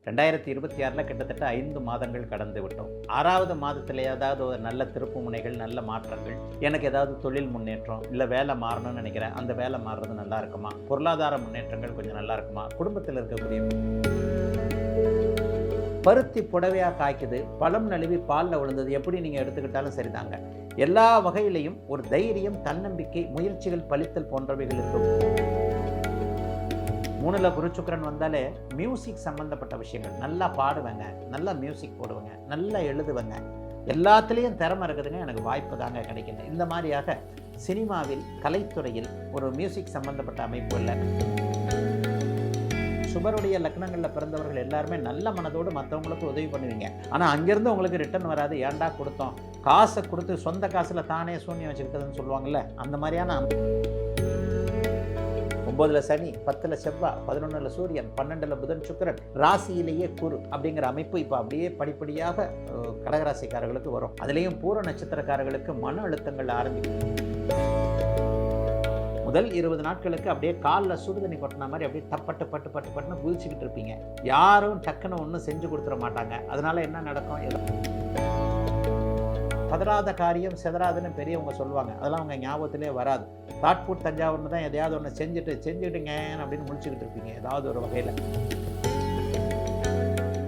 2026 கிட்டத்தட்ட 5 மாதங்கள் கடந்து விட்டோம். 6வது மாதத்தில் ஏதாவது ஒரு நல்ல திருப்பு முனைகள், நல்ல மாற்றங்கள், எனக்கு ஏதாவது தொழில் முன்னேற்றம், இல்லை வேலை மாறணும்னு நினைக்கிறேன், அந்த வேலை மாறுறது நல்லா இருக்குமா, பொருளாதார முன்னேற்றங்கள் கொஞ்சம் நல்லா இருக்குமா, குடும்பத்தில் இருக்கக்கூடிய பருத்தி புடவையாக காய்க்குது, பழம் நழுவி பாலில் விழுந்தது, எப்படி நீங்கள் எடுத்துக்கிட்டாலும் சரிதாங்க. எல்லா வகையிலையும் ஒரு தைரியம், தன்னம்பிக்கை, முயற்சிகள் பலித்தல் போன்றவைகள் இருக்கும். 3ல் குரு சுக்கிரன் வந்தாலே மியூசிக் சம்மந்தப்பட்ட விஷயங்கள், நல்லா பாடுவேங்க, நல்லா மியூசிக் போடுவேங்க, நல்லா எழுதுவேங்க, எல்லாத்துலேயும் திறமை இருக்குதுங்க, எனக்கு வாய்ப்பு தாங்க கிடைக்குது. இந்த மாதிரியாக சினிமாவில், கலைத்துறையில் ஒரு மியூசிக் சம்மந்தப்பட்ட அமைப்பு இல்லை. சுபருடைய லக்னங்களில் பிறந்தவர்கள் எல்லாருமே நல்ல மனதோடு மற்றவங்களுக்கு உதவி பண்ணுவீங்க. ஆனால் அங்கேருந்து உங்களுக்கு ரிட்டர்ன் வராது. ஏன்டா கொடுத்தோம், காசை கொடுத்து சொந்த காசில் தானே சூன்யம் வச்சுக்கிட்டதுன்னு சொல்லுவாங்கள்ல, அந்த மாதிரியான 9ல் சனி, 10ல் செவ்வாய், 11ல் சூரியன், 12ல் புதன் சுக்கிரன், ராசியிலேயே குரு அப்படிங்கிற அமைப்பு இப்போ அப்படியே படிப்படியாக கடகராசிக்காரர்களுக்கு வரும். அதுலேயும் பூர நட்சத்திரக்காரர்களுக்கு மன அழுத்தங்கள் ஆரம்பிக்கும். முதல் 20 நாட்களுக்கு அப்படியே காலில் சுடுதண்ணி கொட்டின மாதிரி அப்படியே பட்டு பட்டுன்னு குதிச்சுக்கிட்டு இருப்பீங்க. யாரும் டக்குன்னு ஒன்றும் செஞ்சு கொடுத்துட மாட்டாங்க. அதனால என்ன நடக்கும், பதறாத காரியம் செதறாதுன்னு பெரியவங்க சொல்லுவாங்க. அதெல்லாம் அவங்க ஞாபகத்திலே வராது. தாட்பூட் தஞ்சாவூர்னு தான் எதையாவது ஒன்று செஞ்சுட்டுங்க அப்படின்னு முடிச்சுக்கிட்டு இருப்பீங்க ஏதாவது ஒரு வகையில்.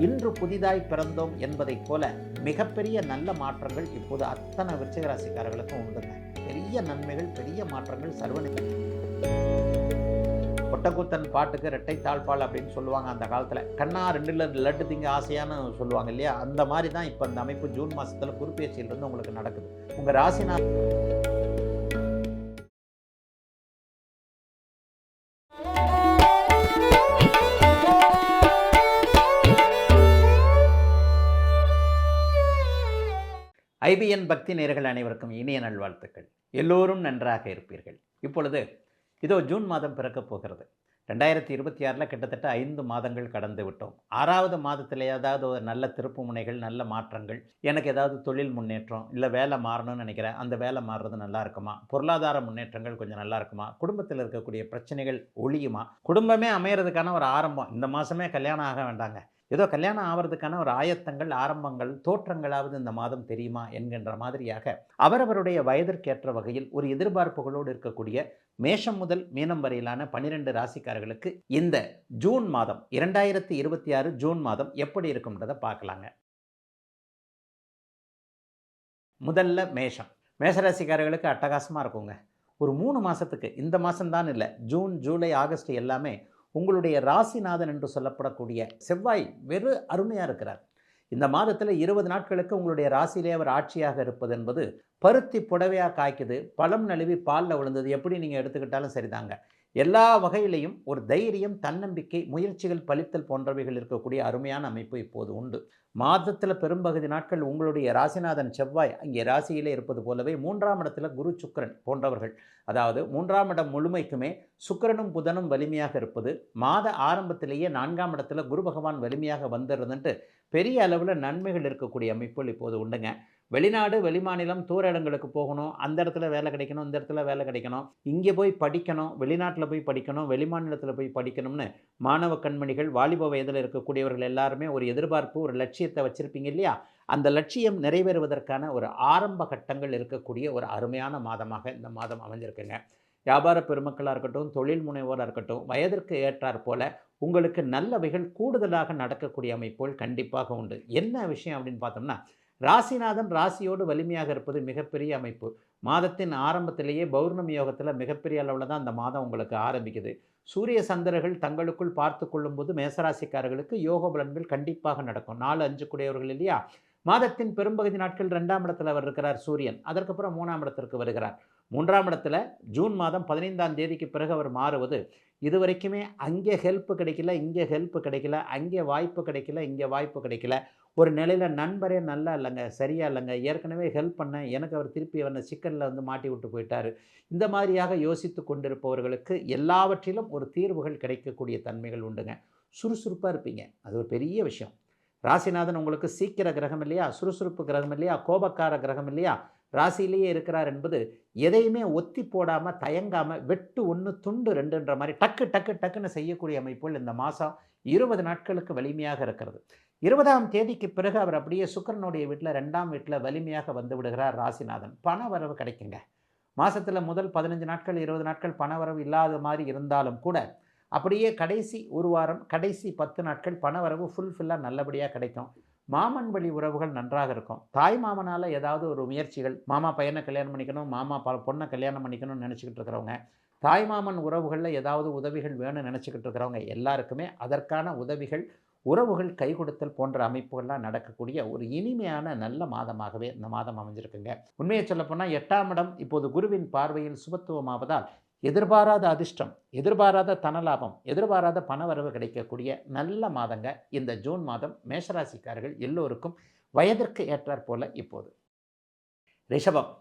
இன்று புதிதாய் பிறந்தோம் என்பதைப் போல மிகப்பெரிய நல்ல மாற்றங்கள் இப்போது அத்தனை விருச்சிக ராசிக்காரர்களுக்கும் உண்டுங்க. பெரிய நன்மைகள், பெரிய மாற்றங்கள் சர்வநிலை. ஒட்டக்கூத்தன் பாட்டுக்கு ரெட்டை தாழ்பால் அப்படின்னு சொல்லுவாங்க அந்த காலத்தில். கண்ணா 2 லட்டு திங்க ஆசையான்னு சொல்லுவாங்க இல்லையா, அந்த மாதிரி தான் இப்போ அந்த அமைப்பு ஜூன் மாதத்தில் குருப்பெயர்ச்சியிலிருந்து உங்களுக்கு நடக்குது. உங்கள் ராசினா ஐபிஎன் பக்தி நேயர்கள் அனைவருக்கும் இனிய நல்வாழ்த்துக்கள். எல்லோரும் நன்றாக இருப்பீர்கள். இப்பொழுது இதோ ஜூன் மாதம் பிறக்கப் போகிறது. 2026 கிட்டத்தட்ட 5 மாதங்கள் கடந்து விட்டோம். 6வது மாதத்தில் ஏதாவது ஒரு நல்ல திருப்பு முனைகள், நல்ல மாற்றங்கள், எனக்கு ஏதாவது தொழில் முன்னேற்றம், இல்லை வேலை மாறணும்னு நினைக்கிறேன், அந்த வேலை மாறுறது நல்லா இருக்குமா, பொருளாதார முன்னேற்றங்கள் கொஞ்சம் நல்லா இருக்குமா, குடும்பத்தில் இருக்கக்கூடிய பிரச்சனைகள் ஒழியுமா, குடும்பமே அமையறதுக்கான ஒரு ஆரம்பம். இந்த மாதமே கல்யாணம் ஆக வேண்டாங்க, ஏதோ கல்யாணம் ஆகிறதுக்கான ஒரு ஆயத்தங்கள், ஆரம்பங்கள், தோற்றங்களாவது இந்த மாதம் தெரியுமா என்கின்ற மாதிரியாக அவரவருடைய வயதிற்கேற்ற வகையில் ஒரு எதிர்பார்ப்புகளோடு இருக்கக்கூடிய மேஷம் முதல் மீனம் வரையிலான 12 ராசிக்காரர்களுக்கு இந்த ஜூன் மாதம் 2026 ஜூன் மாதம் எப்படி இருக்கும்ன்றதை பார்க்கலாங்க. முதல்ல மேஷம். மேஷராசிக்காரர்களுக்கு அட்டகாசமாக இருக்குங்க. ஒரு 3 மாதத்துக்கு, இந்த மாதம்தான் இல்லை, ஜூன், ஜூலை, ஆகஸ்ட் எல்லாமே உங்களுடைய ராசிநாதன் என்று சொல்லப்படக்கூடிய செவ்வாய் வெறு அருமையாக இருக்கிறார். இந்த மாதத்தில் 20 நாட்களுக்கு உங்களுடைய ராசியிலே அவர் ஆட்சியாக இருப்பது என்பது பருத்தி புடவையாக காய்க்குது, பழம் நழுவி பாலில் விழுந்தது, எப்படி நீங்கள் எடுத்துக்கிட்டாலும் சரிதாங்க. எல்லா வகையிலையும் ஒரு தைரியம், தன்னம்பிக்கை, முயற்சிகள் பலித்தல் போன்றவைகள் இருக்கக்கூடிய அருமையான அமைப்பு இப்போது உண்டு. மாதத்தில் பெரும்பகுதி நாட்கள் உங்களுடைய ராசிநாதன் செவ்வாய் அங்கே ராசியிலே இருப்பது போலவே 3ஆம் இடத்துல குரு சுக்கிரன் போன்றவர்கள், அதாவது 3ஆம் இடம் முழுமைக்குமே சுக்கிரனும் புதனும் வலிமையாக இருப்பது, மாத ஆரம்பத்திலேயே 4ஆம் இடத்துல குரு பகவான் வலிமையாக வந்துடுறதுன்ட்டு பெரிய அளவில் நன்மைகள் இருக்கக்கூடிய அமைப்புகள் இப்போது உண்டுங்க. வெளிநாடு, வெளிமாநிலம், தூர இடங்களுக்கு போகணும், அந்த இடத்துல வேலை கிடைக்கணும், இந்த இடத்துல வேலை கிடைக்கணும், இங்கே போய் படிக்கணும், வெளிநாட்டில் போய் படிக்கணும், வெளிமாநிலத்தில் போய் படிக்கணும்னு மாணவ கண்மணிகள், வாலிப வயதில் இருக்கக்கூடியவர்கள் எல்லாருமே ஒரு எதிர்பார்ப்பு, ஒரு லட்சியத்தை வச்சுருப்பீங்க இல்லையா, அந்த லட்சியம் நிறைவேறுவதற்கான ஒரு ஆரம்ப கட்டங்கள் இருக்கக்கூடிய ஒரு அருமையான மாதமாக இந்த மாதம் அமைஞ்சிருக்குங்க. வியாபார பெருமக்களாக இருக்கட்டும், தொழில் முனைவோராக இருக்கட்டும், வயதிற்கு ஏற்றாற் போல உங்களுக்கு நல்லவைகள் கூடுதலாக நடக்கக்கூடிய அமைப்புகள் கண்டிப்பாக உண்டு. என்ன விஷயம் அப்படின்னு பார்த்தோம்னா, ராசிநாதன் ராசியோடு வலிமையாக இருப்பது மிகப்பெரிய அமைப்பு. மாதத்தின் ஆரம்பத்திலேயே பௌர்ணமி யோகத்தில் மிகப்பெரிய அளவில் தான் அந்த மாதம் உங்களுக்கு ஆரம்பிக்குது. சூரிய சந்திரர்கள் தங்களுக்குள் பார்த்து கொள்ளும்போது மேசராசிக்காரர்களுக்கு யோக பலன்கள் கண்டிப்பாக நடக்கும். 4, 5 கூடியவர்கள் இல்லையா. மாதத்தின் பெரும்பகுதி நாட்கள் 2ஆம் இடத்தில் அவர் இருக்கிறார் சூரியன். அதற்கப்புறம் 3ஆம் இடத்திற்கு வருகிறார். 3ஆம் இடத்துல ஜூன் மாதம் 15ஆம் தேதிக்கு பிறகு அவர் மாறுவது, இதுவரைக்குமே அங்கே ஹெல்ப் கிடைக்கல, இங்கே ஹெல்ப் கிடைக்கல, அங்கே வாய்ப்பு கிடைக்கல, இங்கே வாய்ப்பு கிடைக்கல, ஒரு நிலையில் நண்பரே நல்லா இல்லைங்க, சரியா இல்லைங்க, ஏற்கனவே ஹெல்ப் பண்ணேன், எனக்கு அவர் திருப்பி அவனை சிக்கலில் வந்து மாட்டி விட்டு போயிட்டார், இந்த மாதிரியாக யோசித்து கொண்டிருப்பவர்களுக்கு எல்லாவற்றிலும் ஒரு தீர்வுகள் கிடைக்கக்கூடிய தன்மைகள் உண்டுங்க. சுறுசுறுப்பாக இருப்பீங்க, அது ஒரு பெரிய விஷயம். ராசிநாதன் உங்களுக்கு சீக்கிர கிரகம் இல்லையா, சுறுசுறுப்பு கிரகம் இல்லையா, கோபக்கார கிரகம் இல்லையா, ராசியிலேயே இருக்கிறார் என்பது எதையுமே ஒத்தி போடாமல், தயங்காமல், வெட்டு 1 துண்டு 2ன்ற மாதிரி டக்கு டக்கு டக்குன்னு செய்யக்கூடிய அமைப்புகள் இந்த மாதம் 20 நாட்களுக்கு வலிமையாக இருக்கிறது. 20ஆம் தேதிக்கு பிறகு அவர் அப்படியே சுக்கிரனுடைய வீட்டில் 2ஆம் வீட்டில் வலிமையாக வந்து விடுகிறார் ராசிநாதன். பண வரவு கிடைக்குங்க. மாசத்துல முதல் 15 நாட்கள் 20 நாட்கள் பணவரவு இல்லாத மாதிரி இருந்தாலும் கூட அப்படியே கடைசி ஒரு வாரம் கடைசி 10 நாட்கள் பணவரவு ஃபுல்ஃபில்லாக நல்லபடியாக கிடைக்கும். மாமன் வழி உறவுகள் நன்றாக இருக்கும். தாய் மாமனால் ஏதாவது ஒரு முயற்சிகள், மாமா பையனை கல்யாணம் பண்ணிக்கணும், மாமா பொண்ணை கல்யாணம் பண்ணிக்கணும்னு நினச்சிக்கிட்டு இருக்கிறவங்க, தாய் மாமன் உறவுகளில் ஏதாவது உதவிகள் வேணும்னு நினச்சிக்கிட்டு இருக்கிறவங்க எல்லாருக்குமே அதற்கான உதவிகள், உறவுகள் கை கொடுத்தல் போன்ற அமைப்புகள்லாம் நடக்கக்கூடிய ஒரு இனிமையான நல்ல மாதமாகவே இந்த மாதம் அமைஞ்சிருக்குங்க. உண்மையை சொல்லப்போனால் 8ஆம் இடம் இப்போது குருவின் பார்வையில் சுபத்துவமாவதால் எதிர்பாராத அதிர்ஷ்டம், எதிர்பாராத தனலாபம், எதிர்பாராத பணவரவு கிடைக்கக்கூடிய நல்ல மாதங்க இந்த ஜூன் மாதம். மேஷராசிக்காரர்கள் எல்லோருக்கும் வயதிற்கு ஏற்றாற் போல இப்போது. ரிஷபம்,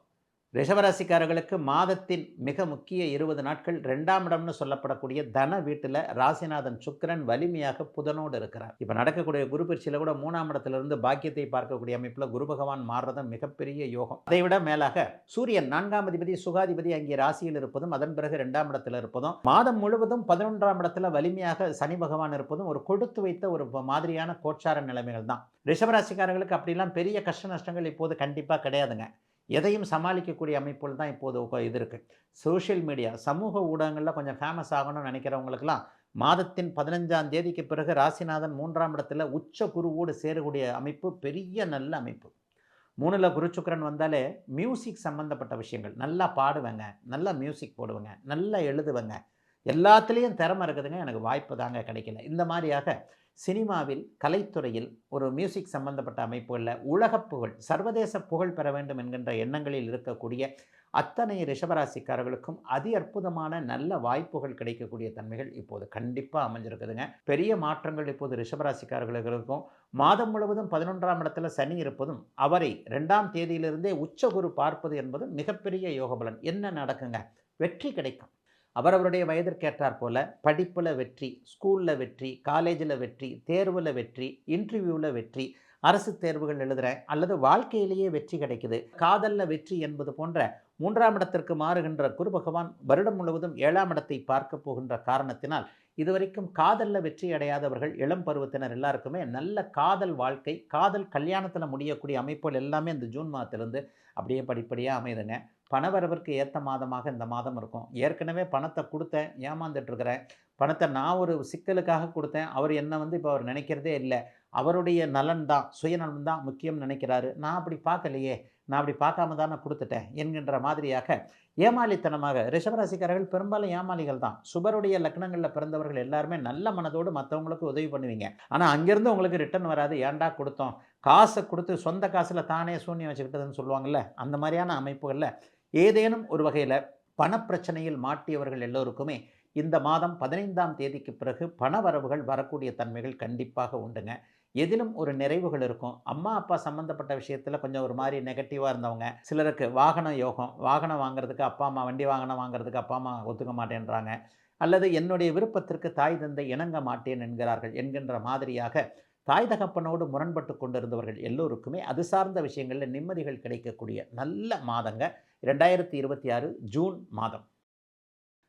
ரிஷபராசிக்காரர்களுக்கு மாதத்தின் மிக முக்கிய 20 நாட்கள் 2ஆம் இடம்னு சொல்லப்படக்கூடிய தன வீட்டில் ராசிநாதன் சுக்கிரன் வலிமையாக புதனோடு இருக்கிறார். இப்போ நடக்கக்கூடிய குரு பயிற்சியில் கூட 3ஆம் இடத்திலிருந்து பாக்கியத்தை பார்க்கக்கூடிய அமைப்பில் குரு பகவான் மாறுறது மிகப்பெரிய யோகம். அதைவிட மேலாக சூரியன் 4ஆம் அதிபதி சுகாதிபதி அங்கே ராசியில் இருப்பதும் அதன் பிறகு 2ஆம் இடத்தில் இருப்பதும் மாதம் முழுவதும் 11ஆம் இடத்துல வலிமையாக சனி பகவான் இருப்பதும் ஒரு கொடுத்து வைத்த ஒரு மாதிரியான கோட்சார நிலைமைகள் தான். ரிஷபராசிக்காரர்களுக்கு அப்படிலாம் பெரிய கஷ்ட நஷ்டங்கள் இப்போது கண்டிப்பாக கிடையாதுங்க. எதையும் சமாளிக்கக்கூடிய அமைப்புகள் தான் இப்போது இது இருக்குது. சோஷியல் மீடியா சமூக ஊடகங்களில் கொஞ்சம் ஃபேமஸ் ஆகணும்னு நினைக்கிறவங்களுக்கெல்லாம் மாதத்தின் 15ஆம் தேதிக்கு பிறகு ராசிநாதன் 3ஆம் இடத்துல உச்ச குருவோடு சேரக்கூடிய அமைப்பு பெரிய நல்ல அமைப்பு. 3ல் குரு சுக்கிரன் வந்தாலே மியூசிக் சம்மந்தப்பட்ட விஷயங்கள், நல்லா பாடுவேங்க, நல்லா மியூசிக் போடுவேங்க, நல்லா எழுதுவேங்க, எல்லாத்துலேயும் திறமை இருக்குதுங்க, எனக்கு வாய்ப்பு தாங்க கிடைக்கல. இந்த மாதிரியாக சினிமாவில் கலைத்துறையில் ஒரு மியூசிக் சம்பந்தப்பட்ட அமைப்புகளில் உலக புகழ் சர்வதேச புகழ் பெற வேண்டும் என்கின்ற எண்ணங்களில் இருக்கக்கூடிய அத்தனை ரிஷபராசிக்காரர்களுக்கும் அதி அற்புதமான நல்ல வாய்ப்புகள் கிடைக்கக்கூடிய தன்மைகள் இப்போது கண்டிப்பாக அமைஞ்சிருக்குதுங்க. பெரிய மாற்றங்கள் இப்போது ரிஷபராசிக்காரர்களுக்கும் மாதம் முழுவதும் 11ஆம் இடத்துல சனி இருப்பதும் அவரை 2ஆம் தேதியிலிருந்தே உச்சகுரு பார்ப்பது என்பதும் மிகப்பெரிய யோகபலன். என்ன நடக்குங்க? வெற்றி கிடைக்கும். அவரவருடைய வயதிற்கேற்றாற் போல படிப்பில் வெற்றி, ஸ்கூலில் வெற்றி, காலேஜில் வெற்றி, தேர்வில் வெற்றி, இன்டர்வியூவில் வெற்றி, அரசு தேர்வுகள் எழுதுகிறேன் அல்லது வாழ்க்கையிலேயே வெற்றி கிடைக்குது, காதலில் வெற்றி என்பது போன்ற 3ஆம் இடத்திற்கு மாறுகின்ற குரு பகவான் வருடம் முழுவதும் 7ஆம் இடத்தை பார்க்க போகின்ற காரணத்தினால் இதுவரைக்கும் காதலில் வெற்றி அடையாதவர்கள் இளம் பருவத்தினர் எல்லாருக்குமே நல்ல காதல் வாழ்க்கை, காதல் கல்யாணத்தில் முடியக்கூடிய அமைப்புகள் எல்லாமே இந்த ஜூன் மாதத்திலிருந்து அப்படியே படிப்படியாக அமைதுங்க. பணவரவிற்கு ஏற்ற மாதமாக இந்த மாதம் இருக்கும். ஏற்கனவே பணத்தை கொடுத்தேன், ஏமாந்துட்டுருக்கிறேன், பணத்தை நான் ஒரு சிக்கலுக்காக கொடுத்தேன், அவர் என்னை இப்போ அவர் நினைக்கிறதே இல்லை, அவருடைய நலன் தான் சுயநலன் தான் முக்கியம் நினைக்கிறாரு, நான் அப்படி பார்க்கலையே, நான் அப்படி பார்க்காம தானே கொடுத்துட்டேன் என்கின்ற மாதிரியாக ஏமாளித்தனமாக ரிஷபராசிக்காரர்கள் பெரும்பாலும் ஏமாளிகள் தான். சுபருடைய லக்னங்களில் பிறந்தவர்கள் எல்லாருமே நல்ல மனதோடு மற்றவங்களுக்கு உதவி பண்ணுவீங்க. ஆனால் அங்கேருந்து உங்களுக்கு ரிட்டர்ன் வராது. ஏன்டா கொடுத்தோம், காசை கொடுத்து சொந்த காசில் தானே சூன்யம் வச்சுக்கிட்டதுன்னு சொல்லுவாங்கள்ல, அந்த மாதிரியான அமைப்புகளில் ஏதேனும் ஒரு வகையில் பணப்பிரச்சனையில் மாட்டியவர்கள் எல்லோருக்குமே இந்த மாதம் 15ஆம் தேதிக்கு பிறகு பண வரவுகள் வரக்கூடிய தன்மைகள் கண்டிப்பாக உண்டுங்க. எதிலும் ஒரு நிறைவுகள் இருக்கும். அம்மா அப்பா சம்மந்தப்பட்ட விஷயத்தில் கொஞ்சம் ஒரு மாதிரி நெகட்டிவாக இருந்தவங்க, சிலருக்கு வாகன யோகம், வாகனம் வாங்குறதுக்கு அப்பா அம்மா, வண்டி வாகனம் வாங்குறதுக்கு அப்பா அம்மா ஒத்துக்க மாட்டேன்றாங்க, அல்லது என்னுடைய விருப்பத்திற்கு தாய் தந்தை இணங்க மாட்டேன் என்கிறார்கள் என்கின்ற மாதிரியாக தாய் தகப்பனோடு முரண்பட்டு கொண்டிருந்தவர்கள் எல்லோருக்குமே அது சார்ந்த விஷயங்களில் நிம்மதிகள் கிடைக்கக்கூடிய நல்ல மாதங்க 2026 ஜூன் மாதம்.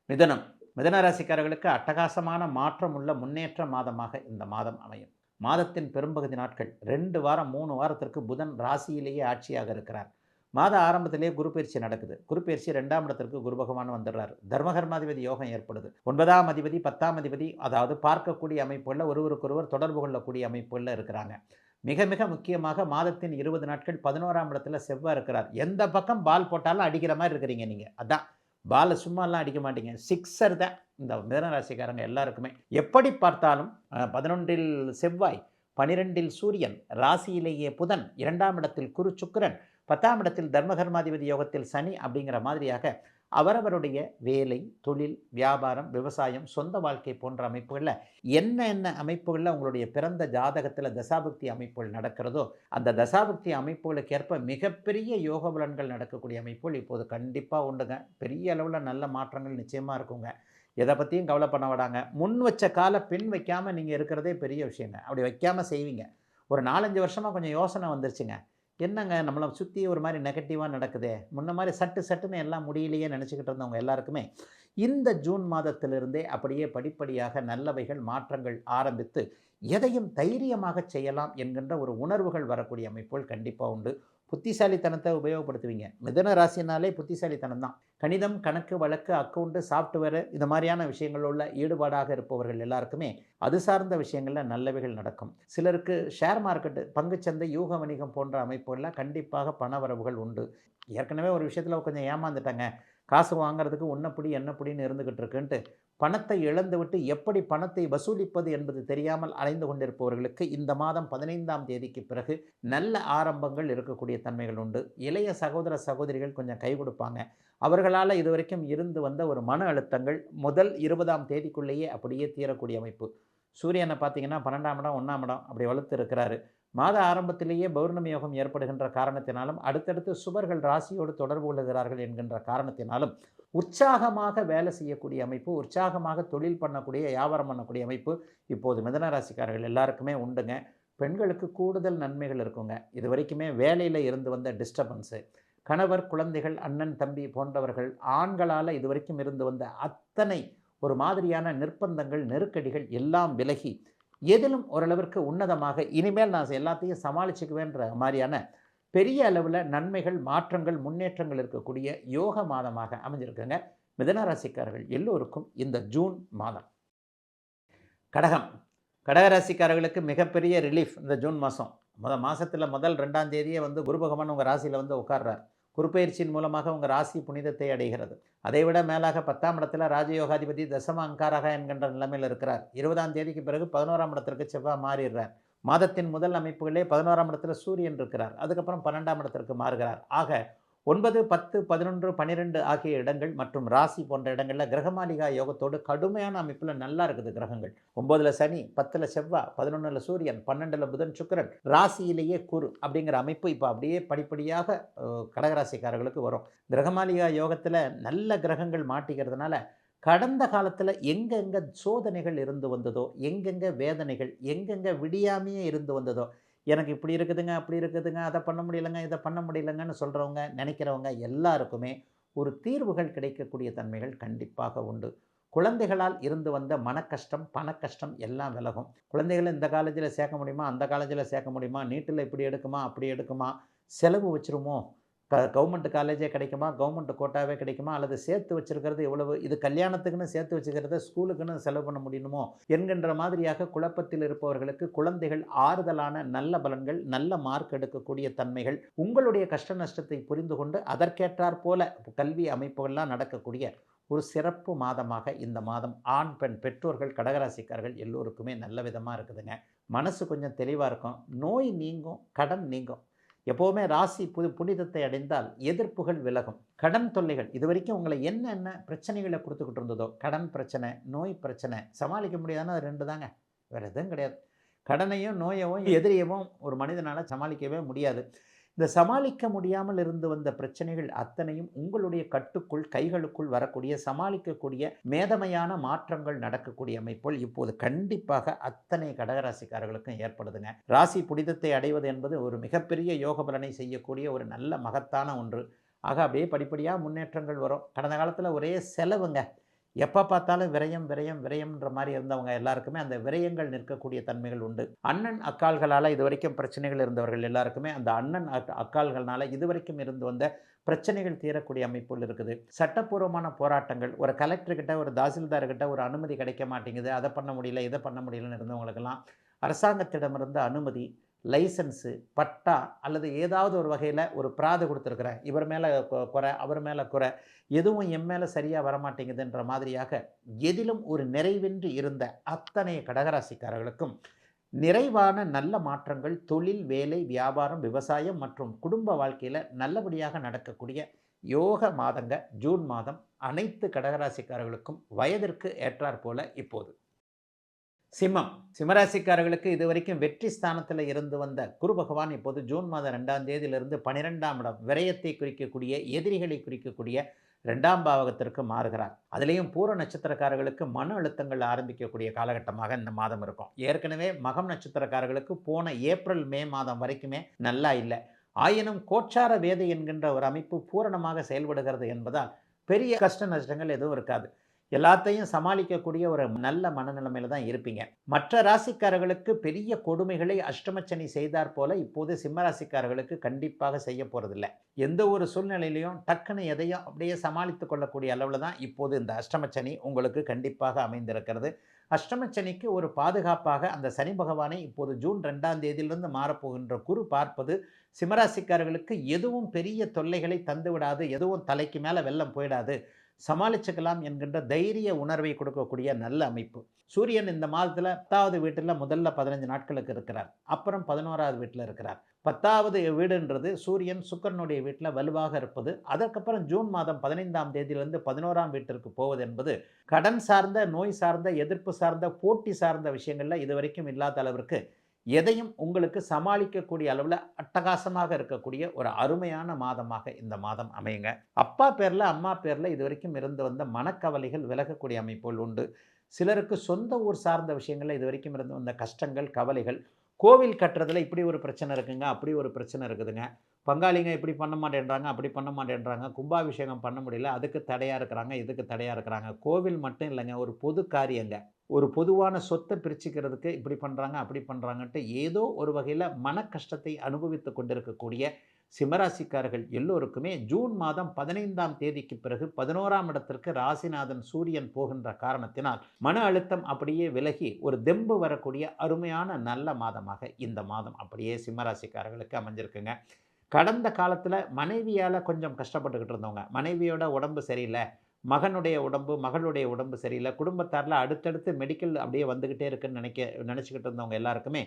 மிதுனம், மிதுன ராசிக்காரர்களுக்கு அட்டகாசமான மாற்றம் உள்ள முன்னேற்ற மாதமாக இந்த மாதம் அமையும். மாதத்தின் பெரும்பகுதி நாட்கள் 2 வாரம் 3 வாரத்திற்கு புதன் ராசியிலேயே ஆட்சியாக இருக்கிறார். மாத ஆரம்பத்திலேயே குரு பயிற்சி நடக்குது. குரு பயிற்சி 2ஆம் இடத்திற்கு குரு பகவான் வந்துடுறார். தர்மகர்மாதிபதி யோகம் ஏற்படுது. 9ஆம் அதிபதி 10ஆம் அதிபதி, அதாவது பார்க்கக்கூடிய அமைப்புகளில் ஒருவருக்கொருவர் தொடர்பு கொள்ளக்கூடிய அமைப்புகளில் இருக்கிறாங்க. மிக மிக முக்கியமாக மாதத்தின் 20 நாட்கள் 11ஆம் இடத்துல செவ்வாய் இருக்கிறார். எந்த பக்கம் பால் போட்டாலும் அடிக்கிற மாதிரி இருக்கிறீங்க நீங்கள். அதான் பாலை சும்மாலாம் அடிக்க மாட்டீங்க, சிக்ஸர் தான் இந்த மிதுன ராசிக்காரங்க எல்லாருக்குமே. எப்படி பார்த்தாலும் 11இல் செவ்வாய், 12இல் சூரியன், ராசியிலேயே புதன், 2ஆம் இடத்தில் குரு சுக்கிரன், 10ஆம் இடத்தில் தர்மகர்மாதிபதி யோகத்தில் சனி அப்படிங்கிற மாதிரியாக அவரவருடைய வேலை, தொழில், வியாபாரம், விவசாயம், சொந்த வாழ்க்கை போன்ற அமைப்புகளில் என்ன அமைப்புகளில் உங்களுடைய பிறந்த ஜாதகத்தில் தசாபக்தி அமைப்புகள் நடக்கிறதோ அந்த தசாபக்தி அமைப்புகளுக்கு ஏற்ப மிகப்பெரிய யோக பலன்கள் நடக்கக்கூடிய அமைப்புகள் இப்போது கண்டிப்பாக உண்டுங்க. பெரிய அளவில் நல்ல மாற்றங்கள் நிச்சயமாக இருக்குங்க. எதை பற்றியும் கவலை பண்ண விடாங்க. முன் வச்ச காலை பின் வைக்காமல் நீங்கள் இருக்கிறதே பெரிய விஷயங்க. அப்படி வைக்காமல் செய்வீங்க. ஒரு 4-5 வருஷமாக கொஞ்சம் யோசனை வந்துருச்சுங்க, என்னங்க நம்மளை சுற்றி ஒரு மாதிரி நெகட்டிவாக நடக்குது, முன்ன மாதிரி சட்டுன்னு எல்லாம் முடியலையே நினச்சிக்கிட்டு இருந்தவங்க எல்லாருக்குமே இந்த ஜூன் மாதத்திலிருந்தே அப்படியே படிப்படியாக நல்லவைகள் மாற்றங்கள் ஆரம்பித்து எதையும் தைரியமாக செய்யலாம் என்கின்ற ஒரு உணர்வுகள் வரக்கூடிய அமைப்புகள் கண்டிப்பாக உண்டு. புத்திசாலித்தனத்தை உபயோகப்படுத்துவீங்க. மிதுன ராசினாலே புத்திசாலித்தனம் தான். கணிதம், கணக்கு, வழக்கு, அக்கவுண்ட், சாஃப்ட்வேர் இந்த மாதிரியான விஷயங்கள் உள்ள ஈடுபாடாக இருப்பவர்கள் எல்லாருக்குமே அது சார்ந்த விஷயங்களில் நல்லவைகள் நடக்கும். சிலருக்கு ஷேர் மார்க்கெட்டு, பங்குச்சந்தை, யூக வணிகம் போன்ற அமைப்புகளில் கண்டிப்பாக பண வரவுகள் உண்டு. ஏற்கனவே ஒரு விஷயத்தில் கொஞ்சம் ஏமாந்துட்டாங்க, காசு வாங்குறதுக்கு உன்னப்படி என்னப்படின்னு இருந்துக்கிட்டு இருக்குன்ட்டு பணத்தை இழந்துவிட்டு எப்படி பணத்தை வசூலிப்பது என்பது தெரியாமல் அலைந்து கொண்டிருப்பவர்களுக்கு இந்த மாதம் 15ஆம் தேதிக்கு பிறகு நல்ல ஆரம்பங்கள் இருக்கக்கூடிய தன்மைகள் உண்டு. இளைய சகோதர சகோதரிகள் கொஞ்சம் கை கொடுப்பாங்க. அவர்களால் இதுவரைக்கும் இருந்து வந்த ஒரு மன அழுத்தங்கள் முதல் 20ஆம் தேதிக்குள்ளேயே அப்படியே தீரக்கூடிய அமைப்பு. சூரியனை பார்த்தீங்கன்னா 12ஆம் இடம் 1ஆம் இடம் அப்படி வலுத்து இருக்கிறாரு. மாத ஆரம்பத்திலேயே பௌர்ணமி யோகம் ஏற்படுகின்ற காரணத்தினாலும் அடுத்தடுத்து சுபர்கள் ராசியோடு தொடர்பு கொள்ளுகிறார்கள் என்கின்ற காரணத்தினாலும் உற்சாகமாக வேலை செய்யக்கூடிய அமைப்பு, உற்சாகமாக தொழில் பண்ணக்கூடிய, வியாபாரம் பண்ணக்கூடிய அமைப்பு இப்போது மிதுன ராசிக்காரர்கள் எல்லாருக்குமே உண்டுங்க. பெண்களுக்கு கூடுதல் நன்மைகள் இருக்குங்க. இது வரைக்குமே வேலையில் இருந்து வந்த டிஸ்டர்பன்ஸு, கணவர், குழந்தைகள், அண்ணன், தம்பி போன்றவர்கள் ஆண்களால் இதுவரைக்கும் இருந்து வந்த அத்தனை ஒரு மாதிரியான நிர்பந்தங்கள், நெருக்கடிகள் எல்லாம் விலகி எதிலும் ஓரளவிற்கு உன்னதமாக இனிமேல் நான் எல்லாத்தையும் சமாளிச்சுக்குவேன்ற மாதிரியான பெரிய அளவில் நன்மைகள், மாற்றங்கள், முன்னேற்றங்கள் இருக்கக்கூடிய யோக மாதமாக அமைஞ்சிருக்குங்க மிதுன ராசிக்காரர்கள் எல்லோருக்கும் இந்த ஜூன் மாதம். கடகம், கடகராசிக்காரர்களுக்கு மிகப்பெரிய ரிலீஃப் இந்த ஜூன் மாதம். மாதத்தில் முதல் 2ஆம் தேதியே குரு பகவான் உங்கள் ராசியில் உட்கார்றார். குருப்பெயர்ச்சியின் மூலமாக உங்கள் ராசி புனிதத்தை அடைகிறது. அதைவிட மேலாக 10ஆம் இடத்துல ராஜயோகாதிபதி தசம அங்காரக என்கின்ற நிலைமையில் இருக்கிறார். 20ஆம் தேதிக்கு பிறகு 11ஆம் இடத்திற்கு செவ்வாய் மாறிடுறார். மாதத்தின் முதல் அமைப்புகளே 11ஆம் இடத்துல சூரியன் இருக்கிறார். அதுக்கப்புறம் 12ஆம் இடத்திற்கு மாறுகிறார். ஆக 9, 10, 11, 12 ஆகிய இடங்கள் மற்றும் ராசி போன்ற இடங்களில் கிரகமாளிகா யோகத்தோடு கடுமையான அமைப்பில் நல்லா இருக்குது கிரகங்கள். 9ல் சனி, 10ல் செவ்வாய், 11ல் சூரியன், 12ல் புதன், சுக்கிரன், ராசியிலேயே குரு அப்படிங்கிற அமைப்பு இப்போ அப்படியே படிப்படியாக கடகராசிக்காரர்களுக்கு வரும். கிரகமாளிகா யோகத்தில் நல்ல கிரகங்கள் மாட்டிக்கிறதுனால கடந்த காலத்தில் எங்கெங்கே சோதனைகள் இருந்து வந்ததோ, எங்கெங்கே வேதனைகள், எங்கெங்கே விடியாமையே இருந்து வந்ததோ, எனக்கு இப்படி இருக்குதுங்க, அப்படி இருக்குதுங்க, அதை பண்ண முடியலைங்க, இதை பண்ண முடியலைங்கன்னு சொல்கிறவங்க, நினைக்கிறவங்க எல்லாருக்குமே ஒரு தீர்வுகள் கிடைக்கக்கூடிய தன்மைகள் கண்டிப்பாக உண்டு. குழந்தைகளால் இருந்து வந்த மனக்கஷ்டம், பணக்கஷ்டம் எல்லாம் விலகும். குழந்தைகளை இந்த காலேஜில் சேர்க்க முடியுமா, அந்த காலேஜில் சேர்க்க முடியுமா, நீட்டில் இப்படி எடுக்குமா, அப்படி எடுக்குமா, செலவு வச்சிருமோ, கவர்மெண்ட் காலேஜே கிடைக்குமா, கவர்மெண்ட் கோட்டாவே கிடைக்குமா, அல்லது சேர்த்து வச்சுருக்கிறது எவ்வளவு, இது கல்யாணத்துக்குன்னு சேர்த்து வச்சுக்கிறத ஸ்கூலுக்குன்னு செலவு பண்ண முடியணுமோ என்கின்ற மாதிரியாக குழப்பத்தில் இருப்பவர்களுக்கு குழந்தைகள் ஆறுதலான நல்ல பலன்கள், நல்ல மார்க் எடுக்கக்கூடிய தன்மைகள், உங்களுடைய கஷ்ட நஷ்டத்தை புரிந்து கொண்டு அதற்கேற்றாற் போல கல்வி அமைப்புகள்லாம் நடக்கக்கூடிய ஒரு சிறப்பு மாதமாக இந்த மாதம் ஆண் பெண் பெற்றோர்கள் கடகராசிக்காரர்கள் எல்லோருக்குமே நல்ல விதமாக இருக்குதுங்க. மனசு கொஞ்சம் தெளிவாக இருக்கும். நோய் நீங்கும், கடன் நீங்கும். எப்போவுமே ராசி புனிதத்தை அடைந்தால் எதிர்ப்புகள் விலகும். கடன் தொல்லைகள் இதுவரைக்கும் உங்களை என்ன பிரச்சனைகளை கொடுத்துக்கிட்டு இருந்ததோ, கடன் பிரச்சனை, நோய் பிரச்சனை, சமாளிக்க முடியாதுன்னா அது 2 தாங்க, வேறு எதுவும் கிடையாது. கடனையும் நோயவும் எதிரியவும் ஒரு மனிதனால் சமாளிக்கவே முடியாது. இந்த சமாளிக்க முடியாமல் இருந்து வந்த பிரச்சனைகள் அத்தனையும் உங்களுடைய கட்டுக்குள், கைகளுக்குள் வரக்கூடிய, சமாளிக்கக்கூடிய மேதமையான மாற்றங்கள் நடக்கக்கூடிய அமைப்புகள் இப்போது கண்டிப்பாக அத்தனை கடகராசிக்காரர்களுக்கும் ஏற்படுதுங்க. ராசி புனிதத்தை அடைவது என்பது ஒரு மிகப்பெரிய யோக பலனை செய்யக்கூடிய ஒரு நல்ல மகத்தான ஒன்று. ஆக அப்படியே படிப்படியாக முன்னேற்றங்கள் வரும். கடந்த காலத்தில் ஒரே செலவுங்க, எப்போ பார்த்தாலும் விரயம் விரயம் விரயம்ன்ற மாதிரி இருந்தவங்க எல்லாருக்குமே அந்த விரயங்கள் நிற்கக்கூடிய தன்மைகள் உண்டு. அண்ணன் அக்கால்களால் இதுவரைக்கும் பிரச்சனைகள் இருந்தவர்கள் எல்லாருக்குமே அந்த அண்ணன் அக்கால்களால் இதுவரைக்கும் இருந்து வந்த பிரச்சனைகள் தீரக்கூடிய அமைப்புகள் இருக்குது. சட்டப்பூர்வமான போராட்டங்கள், ஒரு கலெக்டர்கிட்ட, ஒரு தாசில்தார்கிட்ட ஒரு அனுமதி கிடைக்க மாட்டேங்குது, அதை பண்ண முடியல, இதை பண்ண முடியலன்னு இருந்தவங்களுக்கெல்லாம் அரசாங்கத்திடமிருந்து அனுமதி, லைசன்ஸு, பட்டா அல்லது ஏதாவது ஒரு வகையில் ஒரு பிராது கொடுத்துருக்குறேன், இவர் மேலே குறை, அவர் மேலே குறை, எதுவும் என் மேலே சரியாக வரமாட்டேங்குதுன்ற மாதிரியாக எதிலும் ஒரு நிறைவின்றி இருந்த அத்தனை கடகராசிக்காரர்களுக்கும் நிறைவான நல்ல மாற்றங்கள் தொழில், வேலை, வியாபாரம், விவசாயம் மற்றும் குடும்ப வாழ்க்கையில் நல்லபடியாக நடக்கக்கூடிய யோக மாதங்க ஜூன் மாதம் அனைத்து கடகராசிக்காரர்களுக்கும் வயதிற்கு ஏற்றாற்போல இப்போது. சிம்மம், சிம்மராசிக்காரர்களுக்கு இதுவரைக்கும் வெற்றி ஸ்தானத்தில் இருந்து வந்த குரு பகவான் இப்போது ஜூன் மாதம் 2ஆம் தேதியிலிருந்து 12ஆம் இடம், விரயத்தை குறிக்கக்கூடிய, எதிரிகளை குறிக்கக்கூடிய 2ஆம் பாவகத்திற்கு மாறுகிறார். அதுலேயும் பூர நட்சத்திரக்காரர்களுக்கு மன அழுத்தங்கள் ஆரம்பிக்கக்கூடிய காலகட்டமாக இந்த மாதம் இருக்கும். ஏற்கனவே மகம் நட்சத்திரக்காரர்களுக்கு போன ஏப்ரல் மே மாதம் வரைக்குமே நல்லா இல்லை. ஆயினும் கோச்சார வேதை என்கின்ற ஒரு அமைப்பு பூரணமாக செயல்படுகிறது என்பதால் பெரிய கஷ்ட நஷ்டங்கள் எதுவும் இருக்காது. எல்லாத்தையும் சமாளிக்கக்கூடிய ஒரு நல்ல மனநிலைமையில தான் இருப்பீங்க. மற்ற ராசிக்காரர்களுக்கு பெரிய கொடுமைகளை அஷ்டமச்சனி செய்தார் போல இப்போது சிம்ம ராசிக்காரர்களுக்கு கண்டிப்பாக செய்ய போறதில்ல. எந்த ஒரு சூழ்நிலையிலும் டக்குன்னு எதையும் அப்படியே சமாளித்துக் கொள்ளக்கூடிய அளவுல தான் இப்போது இந்த அஷ்டமச்சனி உங்களுக்கு கண்டிப்பாக அமைந்திருக்கிறது. அஷ்டமச்சனிக்கு ஒரு பாதுகாப்பாக அந்த சனி பகவானை இப்போது ஜூன் 2ஆம் தேதியிலிருந்து மாறப்போகின்ற குரு பார்ப்பது சிம்மராசிக்காரர்களுக்கு எதுவும் பெரிய தொல்லைகளை தந்துவிடாது, எதுவும் தலைக்கு மேலே வெள்ளம் போயிடாது, சமாளிச்சுக்கலாம் என்கின்ற தைரிய உணர்வை கொடுக்கக்கூடிய நல்ல அமைப்பு. சூரியன் இந்த மாதத்தில் 10வது வீட்டில் முதல்ல 15 நாட்களுக்கு இருக்கிறார், அப்புறம் 11வது வீட்டில் இருக்கிறார். 10வது வீடுன்றது சூரியன் சுக்கிரனுடைய வீட்டில் வலுவாக இருப்பது. அதற்கப்புறம் ஜூன் மாதம் 15ஆம் தேதியிலிருந்து 11ஆம் வீட்டிற்கு போவது என்பது கடன் சார்ந்த, நோய் சார்ந்த, எதிர்ப்பு சார்ந்த, போட்டி சார்ந்த விஷயங்களில் இதுவரைக்கும் இல்லாத அளவிற்கு எதையும் உங்களுக்கு சமாளிக்கக்கூடிய அளவில் அட்டகாசமாக இருக்கக்கூடிய ஒரு அருமையான மாதமாக இந்த மாதம் அமையுங்க. அப்பா பேரில், அம்மா பேரில் இதுவரைக்கும் இருந்து வந்த மனக்கவலைகள் விலகக்கூடிய அமைப்புகள் உண்டு. சிலருக்கு சொந்த ஊர் சார்ந்த விஷயங்களில் இதுவரைக்கும் இருந்து வந்த கஷ்டங்கள், கவலைகள், கோவில் கட்டுறதுல இப்படி ஒரு பிரச்சனை இருக்குங்க, அப்படி ஒரு பிரச்சனை இருக்குதுங்க, பங்காளிங்க இப்படி பண்ண மாட்டேன்றாங்க, அப்படி பண்ண மாட்டேன்றாங்க, கும்பாபிஷேகம் பண்ண முடியல, அதுக்கு தடையாக இருக்கிறாங்க, இதுக்கு தடையாக இருக்கிறாங்க. கோவில் மட்டும் இல்லைங்க, ஒரு பொது காரியங்க, ஒரு பொதுவான சொத்தை பிரிச்சுக்கிறதுக்கு இப்படி பண்ணுறாங்க, அப்படி பண்ணுறாங்கன்ட்டு ஏதோ ஒரு வகையில் மன கஷ்டத்தை அனுபவித்து கொண்டிருக்கக்கூடிய சிம்மராசிக்காரர்கள் எல்லோருக்குமே ஜூன் மாதம் 15ஆம் தேதிக்கு பிறகு 11ஆம் இடத்திற்கு ராசிநாதன் சூரியன் போகின்ற காரணத்தினால் மன அழுத்தம் அப்படியே விலகி ஒரு தெம்பு வரக்கூடிய அருமையான நல்ல மாதமாக இந்த மாதம் அப்படியே சிம்மராசிக்காரர்களுக்கு அமைஞ்சிருக்குங்க. கடந்த காலத்தில் மனைவியால் கொஞ்சம் கஷ்டப்பட்டுக்கிட்டு இருந்தவங்க, மனைவியோட உடம்பு சரியில்லை, மகனுடைய உடம்பு, மகளுடைய உடம்பு சரியில்லை, குடும்பத்தாரில் அடுத்தடுத்து மெடிக்கல் அப்படியே வந்துக்கிட்டே இருக்குன்னு நினச்சிக்கிட்டு இருந்தவங்க எல்லாருக்குமே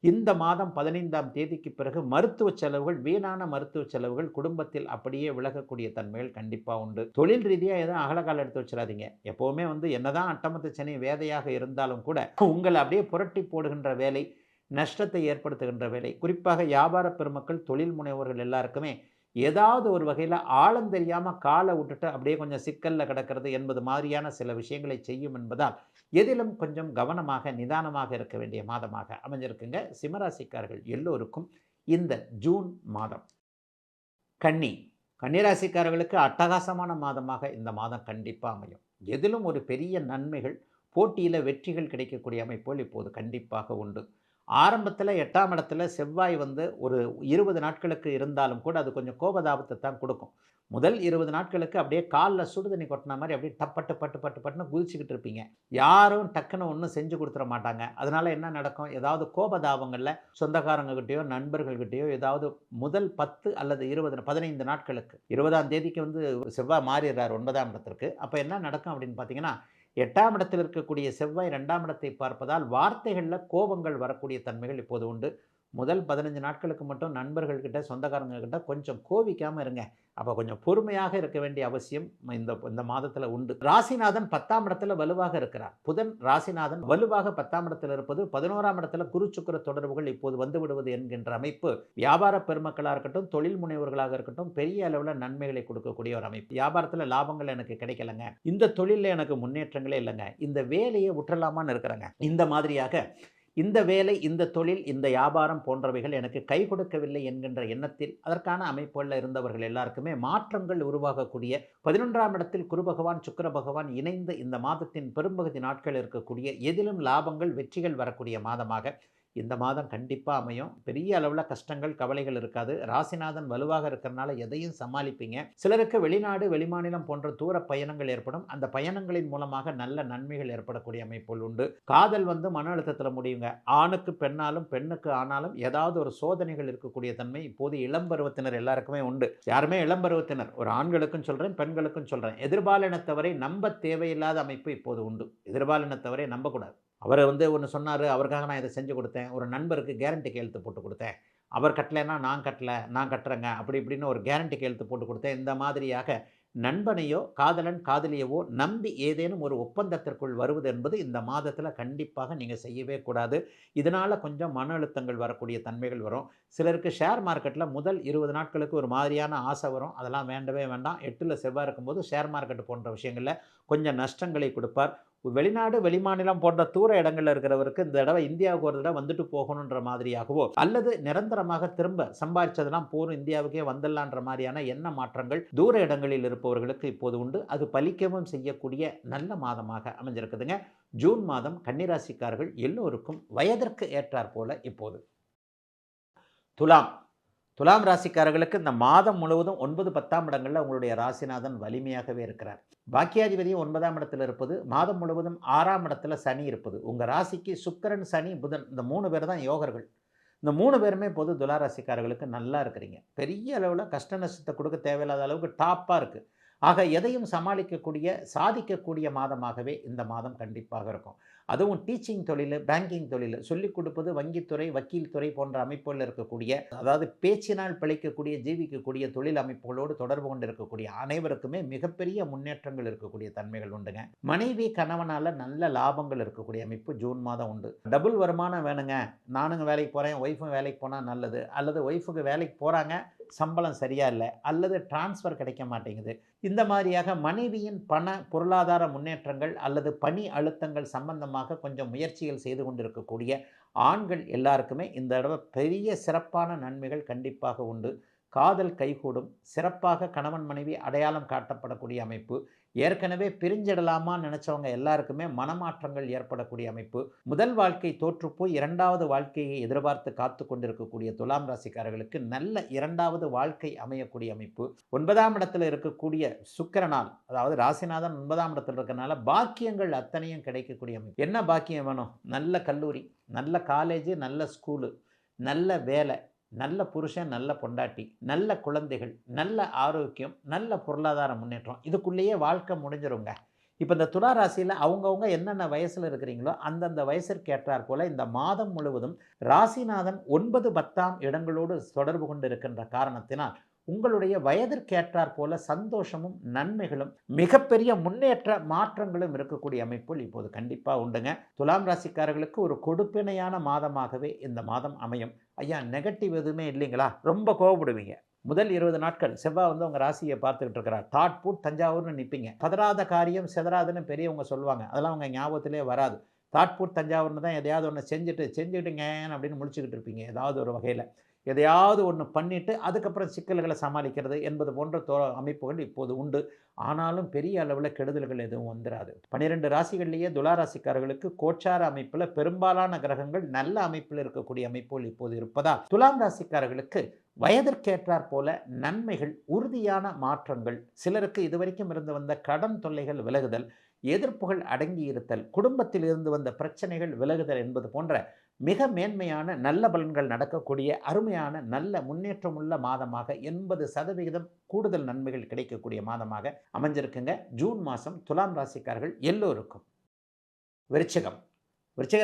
இந்த மாதம் 15ஆம் தேதிக்கு பிறகு மருத்துவ செலவுகள், வீணான மருத்துவ செலவுகள் குடும்பத்தில் அப்படியே விலகக்கூடிய தன்மைகள் கண்டிப்பாக உண்டு. தொழில் ரீதியாக எதுவும் அகலகாலம் எடுத்து வச்சிடாதீங்க. எப்போவுமே என்னதான் அட்டமத்து சனி வேதையாக இருந்தாலும் கூட உங்களை அப்படியே புரட்டி போடுகின்ற வேலை, நஷ்டத்தை ஏற்படுத்துகின்ற வேலை, குறிப்பாக வியாபார பெருமக்கள், தொழில் முனைவோர்கள் எல்லாருக்குமே ஏதாவது ஒரு வகையில் ஆழம் தெரியாமல் காலை விட்டுட்டு அப்படியே கொஞ்சம் சிக்கலில் கிடக்கிறது என்பது மாதிரியான சில விஷயங்களை செய்யும் என்பதால் எதிலும் கொஞ்சம் கவனமாக, நிதானமாக இருக்க வேண்டிய மாதமாக அமைஞ்சிருக்குங்க சிம்மராசிக்காரர்கள் எல்லோருக்கும் இந்த ஜூன் மாதம். கன்னிராசிக்காரர்களுக்கு அட்டகாசமான மாதமாக இந்த மாதம் கண்டிப்பாக அமையும். எதிலும் ஒரு பெரிய நன்மைகள், போட்டியில் வெற்றிகள் கிடைக்கக்கூடிய அமைப்புகள் இப்போது கண்டிப்பாக உண்டு. ஆரம்பத்தில் 8ஆம் இடத்துல செவ்வாய் ஒரு 20 நாட்களுக்கு இருந்தாலும் கூட அது கொஞ்சம் கோபதாபத்தை தான் கொடுக்கும். முதல் 20 நாட்களுக்கு அப்படியே காலில் சுடுதண்ணி கொட்டின மாதிரி அப்படியே டப்பட்டு பட்டு பட்டு பட்டுன்னு குதிச்சுக்கிட்டு இருப்பீங்க. யாரும் டக்குன்னு ஒன்றும் செஞ்சு கொடுத்துட மாட்டாங்க. அதனால் என்ன நடக்கும், ஏதாவது கோபதாபங்களில் சொந்தக்காரங்ககிட்டயோ நண்பர்கள்கிட்டயோ ஏதாவது முதல் 10 அல்லது 20 15 நாட்களுக்கு 20ஆம் தேதிக்கு செவ்வாய் மாறிடுறார் 9ஆம் இடத்திற்கு. அப்போ என்ன நடக்கும் அப்படின்னு பார்த்தீங்கன்னா, 8ஆம் இடத்தில் இருக்கக்கூடிய செவ்வாய் 2ஆம் இடத்தை பார்ப்பதால் வார்த்தைகளில் கோபங்கள் வரக்கூடிய தன்மைகள் இப்போது உண்டு. முதல் 15 நாட்களுக்கு மட்டும் நண்பர்கள்கிட்ட, சொந்தக்காரங்கக்கிட்ட கொஞ்சம் கோபிக்காமல் இருங்க. அப்போ கொஞ்சம் பொறுமையாக இருக்க வேண்டிய அவசியம் இந்த மாதத்தில் உண்டு. ராசிநாதன் 10ஆம் இடத்துல வலுவாக இருக்கிறார். புதன் ராசிநாதன் வலுவாக 10ஆம் இடத்தில் இருப்பது, 11ஆம் இடத்துல குரு சுக்கிர தொடர்புகள் இப்போது வந்து விடுவது என்கின்ற அமைப்பு வியாபார பெருமக்களாக இருக்கட்டும், தொழில் முனைவர்களாக இருக்கட்டும் பெரிய அளவில் நன்மைகளை கொடுக்கக்கூடிய ஒரு அமைப்பு. வியாபாரத்தில் லாபங்கள் எனக்கு கிடைக்கலங்க, இந்த தொழிலில் எனக்கு முன்னேற்றங்களே இல்லைங்க, இந்த வேலையை விட்டுறலாமான்னு இருக்கிறேங்க, இந்த மாதிரியாக இந்த வேலை, இந்த தொழில், இந்த வியாபாரம் போன்றவைகள் எனக்கு கை கொடுக்கவில்லை என்கின்ற எண்ணத்தில் அதற்கான அமைப்புகளில் இருந்தவர்கள் எல்லாருக்குமே மாற்றங்கள் உருவாகக்கூடிய 11ஆம் இடத்தில் குரு பகவான், சுக்கிர பகவான் இணைந்து இந்த மாதத்தின் பெரும்பகுதி நாட்கள் இருக்கக்கூடிய எதிலும் லாபங்கள், வெற்றிகள் வரக்கூடிய மாதமாக இந்த மாதம் கண்டிப்பாக அமையும். பெரிய அளவில் கஷ்டங்கள், கவலைகள் இருக்காது. ராசிநாதன் வலுவாக இருக்கிறனால எதையும் சமாளிப்பீங்க. சிலருக்கு வெளிநாடு, வெளிமாநிலம் போன்ற தூர பயணங்கள் ஏற்படும். அந்த பயணங்களின் மூலமாக நல்ல நன்மைகள் ஏற்படக்கூடிய அமைப்புகள் உண்டு. காதல் மன அழுத்தத்தில் முடியுங்க. ஆணுக்கு பெண்ணாலும், பெண்ணுக்கு ஆனாலும் ஏதாவது ஒரு சோதனைகள் இருக்கக்கூடிய தன்மை இப்போது இளம்பருவத்தினர் எல்லாருக்குமே உண்டு. யாருமே இளம்பருவத்தினர், ஒரு ஆண்களுக்கும் சொல்கிறேன், பெண்களுக்கும் சொல்கிறேன், எதிர்பாலினத்தவரை நம்ப தேவையில்லாத அமைப்பு இப்போது உண்டு. எதிர்பாலினத்தவரை நம்பக்கூடாது. அவர் ஒன்று சொன்னார், அவருக்காக நான் இதை செஞ்சு கொடுத்தேன், ஒரு நண்பருக்கு கேரண்டி கையெழுத்து போட்டு கொடுத்தேன், அவர் கட்டலைன்னா நான் கட்டலை, நான் கட்டுறேங்க, அப்படி இப்படின்னு ஒரு கேரண்டி கையெழுத்து போட்டு கொடுத்தேன். இந்த மாதிரியாக நண்பனையோ காதலன் காதலியவோ நம்பி ஏதேனும் ஒரு ஒப்பந்தத்திற்குள் வருவது என்பது இந்த மாதத்தில் கண்டிப்பாக நீங்கள் செய்யவே கூடாது. இதனால் கொஞ்சம் மன அழுத்தங்கள் வரக்கூடிய தன்மைகள் வரும். சிலருக்கு ஷேர் மார்க்கெட்டில் முதல் 20 நாட்களுக்கு ஒரு மாதிரியான ஆசை வரும். அதெல்லாம் வேண்டவே வேண்டாம். 8ல் செவ்வாய் இருக்கும்போது ஷேர் மார்க்கெட் போன்ற விஷயங்களில் கொஞ்சம் நஷ்டங்களை கொடுப்பார். வெளிநாடு வெளிமாநிலம் போன்ற தூர இடங்கள்ல இருக்கிறவருக்கு இந்த தடவை இந்தியாவுக்கு ஒரு தடவை வந்துட்டு போகணுன்ற மாதிரியாகவோ அல்லது நிரந்தரமாக திரும்ப சம்பாதிச்சதெல்லாம் போரும் இந்தியாவுக்கே வந்துடலான்ற மாதிரியான எண்ண மாற்றங்கள் தூர இடங்களில் இருப்பவர்களுக்கு இப்போது உண்டு. அது பலிக்கவும் செய்யக்கூடிய நல்ல மாதமாக அமைஞ்சிருக்குதுங்க. ஜூன் மாதம் கன்னிராசிக்காரர்கள் எல்லோருக்கும் வயதிற்கு ஏற்றாற் போல இப்போது. துலாம் துலாம் ராசிக்காரர்களுக்கு இந்த மாதம் முழுவதும் 9, 10ஆம் இடங்களில் உங்களுடைய ராசிநாதன் வலிமையாகவே இருக்கிறார். பாக்கியாதிபதியும் 9ஆம் இடத்தில் இருப்பது, மாதம் முழுவதும் 6ஆம் இடத்துல சனி இருப்பது. உங்கள் ராசிக்கு சுக்கிரன், சனி, புதன் இந்த 3 பேர் தான் யோகர்கள். இந்த 3 பேருமே பொது துலா ராசிக்காரர்களுக்கு நல்லா இருக்கிறீங்க. பெரிய அளவில் கஷ்ட நஷ்டத்தை கொடுக்க தேவையில்லாத அளவுக்கு டாப்பாக இருக்குது. ஆக எதையும் சமாளிக்கக்கூடிய சாதிக்கக்கூடிய மாதமாகவே இந்த மாதம் கண்டிப்பாக இருக்கும். அதுவும் டீச்சிங் தொழில், பேங்கிங் தொழில், சொல்லிக் கொடுப்பது, வங்கித்துறை, வக்கீல் துறை போன்ற அமைப்புகளில் இருக்கக்கூடிய, அதாவது பேச்சினால் பிழைக்கக்கூடிய ஜீவிக்கக்கூடிய தொழில் அமைப்புகளோடு தொடர்பு கொண்டு இருக்கக்கூடிய அனைவருக்குமே மிகப்பெரிய முன்னேற்றங்கள் இருக்கக்கூடிய தன்மைகள் உண்டுங்க. மனைவி கணவனால் நல்ல லாபங்கள் இருக்கக்கூடிய அமைப்பு ஜூன் மாதம் உண்டு. டபுள் வருமானம் வேணுங்க, நானுங்க வேலைக்கு போகிறேன், ஒய்ஃபும் வேலைக்கு போனால் நல்லது, அல்லது ஒய்ஃபுக்கு வேலைக்கு போகிறாங்க சம்பளம் சரியா இல்லை, அல்லது டிரான்ஸ்ஃபர் கிடைக்க மாட்டேங்குது, இந்த மாதிரியாக மனைவியின் பண பொருளாதார முன்னேற்றங்கள் அல்லது பணி அழுத்தங்கள் சம்பந்தமாக கொஞ்சம் முயற்சிகள் செய்து கொண்டிருக்கக்கூடிய ஆண்கள் எல்லாருக்குமே இந்த தடவை பெரிய சிறப்பான நன்மைகள் கண்டிப்பாக உண்டு. காதல் கைகூடும். சிறப்பாக கணவன் மனைவி அடையாளம் காட்டப்படக்கூடிய அமைப்பு. ஏற்கனவே பிரிஞ்சிடலாமா நினச்சவங்க எல்லாருக்குமே மனமாற்றங்கள் ஏற்படக்கூடிய அமைப்பு. முதல் வாழ்க்கை தோற்றுப்போய் 2வது வாழ்க்கையை எதிர்பார்த்து காத்து கொண்டிருக்கக்கூடிய துலாம் ராசிக்காரர்களுக்கு நல்ல 2வது வாழ்க்கை அமையக்கூடிய அமைப்பு. 9ஆம் இடத்துல இருக்கக்கூடிய சுக்கிரனால், அதாவது ராசிநாதன் 9ஆம் இடத்துல இருக்கிறனால பாக்கியங்கள் அத்தனையும் கிடைக்கக்கூடிய அமைப்பு. என்ன பாக்கியம் வேணும்? நல்ல கல்லூரி, நல்ல காலேஜ், நல்ல ஸ்கூலு, நல்ல வேலை, நல்ல புருஷன், நல்ல பொண்டாட்டி, நல்ல குழந்தைகள், நல்ல ஆரோக்கியம், நல்ல பொருளாதார முன்னேற்றம், இதுக்குள்ளேயே வாழ்க்கை முடிஞ்சிருங்க. இப்போ இந்த துலா ராசியில் அவங்கவுங்க என்னென்ன வயசில் இருக்கிறீங்களோ அந்தந்த வயசிற்கு ஏற்றாற் போல இந்த மாதம் முழுவதும் ராசிநாதன் 9, 10ஆம் இடங்களோடு தொடர்பு கொண்டு இருக்கின்ற காரணத்தினால் உங்களுடைய வயதிற்கேற்றாற் போல சந்தோஷமும் நன்மைகளும் மிகப்பெரிய முன்னேற்ற மாற்றங்களும் இருக்கக்கூடிய அமைப்புகள் இப்போது கண்டிப்பாக உண்டுங்க. துலாம் ராசிக்காரர்களுக்கு ஒரு கொடுப்பினையான மாதமாகவே இந்த மாதம் அமையும். ஐயா, நெகட்டிவ் எதுவுமே இல்லைங்களா? ரொம்ப கோவப்படுவீங்க. முதல் 20 நாட்கள் செவ்வாய் உங்கள் ராசியை பார்த்துக்கிட்டு இருக்கிறார். Thought boot தஞ்சாவூர்னு நிற்பீங்க. பதறாத காரியம் செதறாதுன்னு பெரியவங்க சொல்லுவாங்க. அதெல்லாம் உங்கள் ஞாபகத்திலே வராது. தாட் பூட் தஞ்சாவூர்னு தான் எதையாவது ஒன்று செஞ்சுட்டுங்க அப்படின்னு முழிச்சுக்கிட்டு இருப்பீங்க. ஏதாவது ஒரு வகையில் எதையாவது ஒன்று பண்ணிவிட்டு அதுக்கப்புறம் சிக்கல்களை சமாளிக்கிறது என்பது போன்ற அமைப்புகள் இப்போது உண்டு. ஆனாலும் பெரிய அளவில் கெடுதல்கள் எதுவும் வந்துடாது. 12 ராசிகள்லேயே துலா ராசிக்காரர்களுக்கு கோச்சார அமைப்பில் பெரும்பாலான கிரகங்கள் நல்ல அமைப்பில் இருக்கக்கூடிய அமைப்புகள் இப்போது இருப்பதால் துலாம் ராசிக்காரர்களுக்கு வயதிற்கேற்றாற் போல நன்மைகள், உறுதியான மாற்றங்கள், சிலருக்கு இதுவரைக்கும் இருந்து வந்த கடன் தொல்லைகள் விலகுதல், எதிர்ப்புகள் அடங்கி இருத்தல், குடும்பத்தில் இருந்து வந்த பிரச்சனைகள் விலகுதல் என்பது போன்ற மிக மேன்மையான நல்ல பலன்கள் நடக்கக்கூடிய அருமையான நல்ல முன்னேற்றமுள்ள மாதமாக 80% கூடுதல் நன்மைகள் கிடைக்கக்கூடிய மாதமாக அமைஞ்சிருக்குங்க ஜூன் மாதம் துலாம் ராசிக்காரர்கள் எல்லோருக்கும். விருச்சிகம்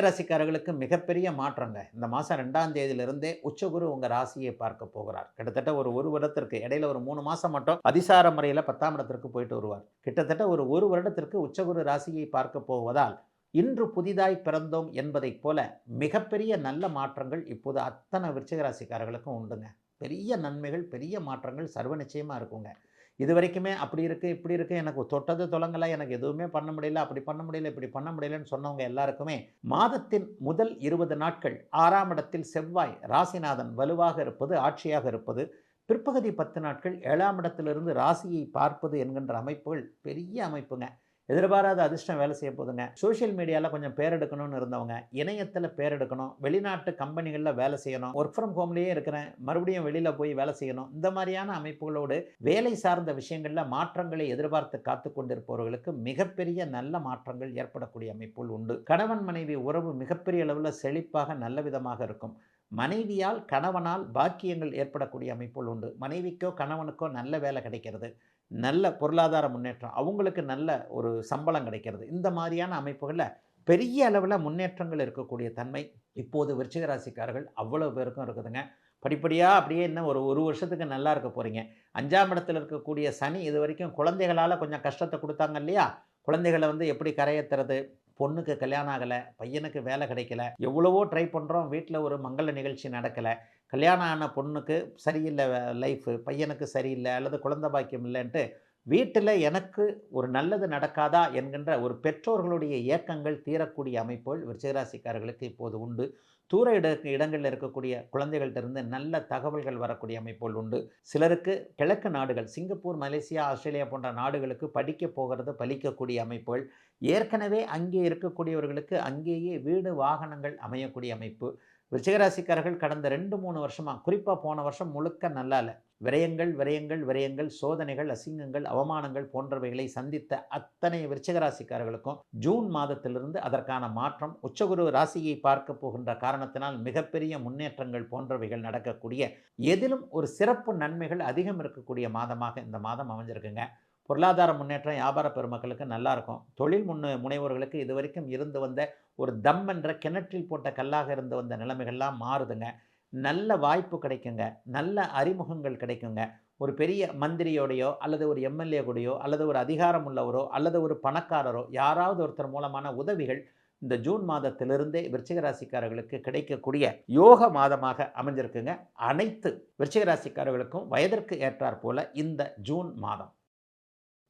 ராசிக்காரர்களுக்கு மிகப்பெரிய மாற்றங்க. இந்த மாதம் 2ஆம் தேதியிலிருந்தே உச்சகுரு உங்கள் ராசியை பார்க்க போகிறார். கிட்டத்தட்ட ஒரு வருடத்திற்கு இடையில ஒரு 3 மாதம் மட்டும் அதிசார முறையில் 10ஆம் இடத்திற்கு போயிட்டு வருவார். கிட்டத்தட்ட ஒரு வருடத்திற்கு உச்சகுரு ராசியை பார்க்க போவதால் இன்று புதிதாய் பிறந்தோம் என்பதைப் போல மிகப்பெரிய நல்ல மாற்றங்கள் இப்போது அத்தனை விருச்சிக ராசிக்காரர்களுக்கும் உண்டுங்க. பெரிய நன்மைகள், பெரிய மாற்றங்கள் சர்வ நிச்சயமாக இருக்குங்க. இது வரைக்குமே அப்படி இருக்குது, இப்படி இருக்குது, எனக்கு தொட்டது தொடங்கலை, எனக்கு எதுவுமே பண்ண முடியல, அப்படி பண்ண முடியல, இப்படி பண்ண முடியலன்னு சொன்னவங்க எல்லாருக்குமே மாதத்தின் முதல் 20 நாட்கள் 6ஆம் இடத்தில் செவ்வாய் ராசிநாதன் வலுவாக இருப்பது, ஆட்சியாக இருப்பது, பிற்பகுதி 10 நாட்கள் 7ஆம் இடத்திலிருந்து ராசியை பார்ப்பது என்கின்ற அமைப்புகள் பெரிய அமைப்புங்க. எதிர்பாராத அதிர்ஷ்டம் வேலை செய்ய போதுங்க. சோஷியல் மீடியாவில் கொஞ்சம் பேர் எடுக்கணும்னு இருந்தவங்க இணையத்தில் பேர் எடுக்கணும், வெளிநாட்டு கம்பெனிகளில் வேலை செய்யணும், ஒர்க் ஃப்ரம் ஹோம்லேயே இருக்கிறேன், மறுபடியும் வெளியில் போய் வேலை செய்யணும், இந்த மாதிரியான அமைப்புகளோடு வேலை சார்ந்த விஷயங்களில் மாற்றங்களை எதிர்பார்த்து காத்து கொண்டிருப்பவர்களுக்கு மிகப்பெரிய நல்ல மாற்றங்கள் ஏற்படக்கூடிய அமைப்புகள் உண்டு. கணவன் மனைவி உறவு மிகப்பெரிய அளவில் செழிப்பாக நல்ல விதமாக இருக்கும். மனைவியால் கணவனால் பாக்கியங்கள் ஏற்படக்கூடிய அமைப்புகள் உண்டு. மனைவிக்கோ கணவனுக்கோ நல்ல வேலை கிடைக்கிறது, நல்ல பொருளாதார முன்னேற்றம், அவங்களுக்கு நல்ல ஒரு சம்பளம் கிடைக்கிறது, இந்த மாதிரியான அமைப்புகளில் பெரிய அளவில் முன்னேற்றங்கள் இருக்கக்கூடிய தன்மை இப்போது விருச்சிக ராசிக்காரர்கள் அவ்வளோ பேருக்கும் இருக்குதுங்க. படிப்படியாக அப்படியே இன்னும் ஒரு வருஷத்துக்கு நல்லா இருக்க போகிறீங்க. 5ஆம் இடத்தில் இருக்கக்கூடிய சனி இது வரைக்கும் குழந்தைகளால் கொஞ்சம் கஷ்டத்தை கொடுத்தாங்க இல்லையா? குழந்தைகளை எப்படி கரையேற்றுறது, பொண்ணுக்கு கல்யாணம் ஆகலை, பையனுக்கு வேலை கிடைக்கல, எவ்வளவோ ட்ரை பண்ணுறோம், வீட்டில் ஒரு மங்கள நிகழ்ச்சி நடக்கலை, கல்யாணம் ஆன பொண்ணுக்கு சரியில்லை லைஃபு, பையனுக்கு சரியில்லை அல்லது குழந்தை பாக்கியம் இல்லைன்ட்டு வீட்டில் எனக்கு ஒரு நல்லது நடக்காதா என்கின்ற ஒரு பெற்றோர்களுடைய ஏக்கங்கள் தீரக்கூடிய அமைப்புகள் விருச்சிகராசிக்காரர்களுக்கு இப்போது உண்டு. தூர இடங்களில் இருக்கக்கூடிய குழந்தைகள்கிட்டருந்து நல்ல தகவல்கள் வரக்கூடிய அமைப்புகள் உண்டு. சிலருக்கு கிழக்கு நாடுகள், சிங்கப்பூர், மலேசியா, ஆஸ்திரேலியா போன்ற நாடுகளுக்கு படிக்க போகிறது பலிக்கக்கூடிய அமைப்புகள். ஏற்கனவே அங்கே இருக்கக்கூடியவர்களுக்கு அங்கேயே வீடு, வாகனங்கள் அமையக்கூடிய அமைப்பு. விருச்சிகராசிக்காரர்கள் கடந்த 2-3 வருஷமா, குறிப்பாக போன வருஷம் முழுக்க நல்லா இல்லை. விரயங்கள் விரயங்கள் விரயங்கள், சோதனைகள், அசிங்கங்கள், அவமானங்கள் போன்றவைகளை சந்தித்த அத்தனை விருச்சிகராசிக்காரர்களுக்கும் ஜூன் மாதத்திலிருந்து அதற்கான மாற்றம், உச்சகுரு ராசியை பார்க்க போகின்ற காரணத்தினால் மிகப்பெரிய முன்னேற்றங்கள் போன்றவைகள் நடக்கக்கூடிய, எதிலும் ஒரு சிறப்பு நன்மைகள் அதிகம் இருக்கக்கூடிய மாதமாக இந்த மாதம் அமைஞ்சிருக்குங்க. பொருளாதார முன்னேற்றம் வியாபார பெருமக்களுக்கு நல்லா இருக்கும். தொழில் முனைவோர்களுக்கு இதுவரைக்கும் இருந்து வந்த ஒரு தம் என்ற கிணற்றில் போட்ட கல்லாக இருந்து வந்த நிலைமைகள்லாம் மாறுதுங்க. நல்ல வாய்ப்பு கிடைக்குங்க. நல்ல அறிமுகங்கள் கிடைக்குங்க. ஒரு பெரிய மந்திரியோடையோ அல்லது ஒரு எம்எல்ஏ கூடயோ அல்லது ஒரு அதிகாரம் உள்ளவரோ அல்லது ஒரு பணக்காரரோ யாராவது ஒருத்தர் மூலமான உதவிகள் இந்த ஜூன் மாதத்திலிருந்தே விருச்சிக ராசிக்காரர்களுக்கு கிடைக்கக்கூடிய யோக மாதமாக அமைஞ்சிருக்குங்க. அனைத்து விருச்சிக ராசிக்காரர்களுக்கும் வயதிற்கு ஏற்றாற் போல இந்த ஜூன் மாதம்.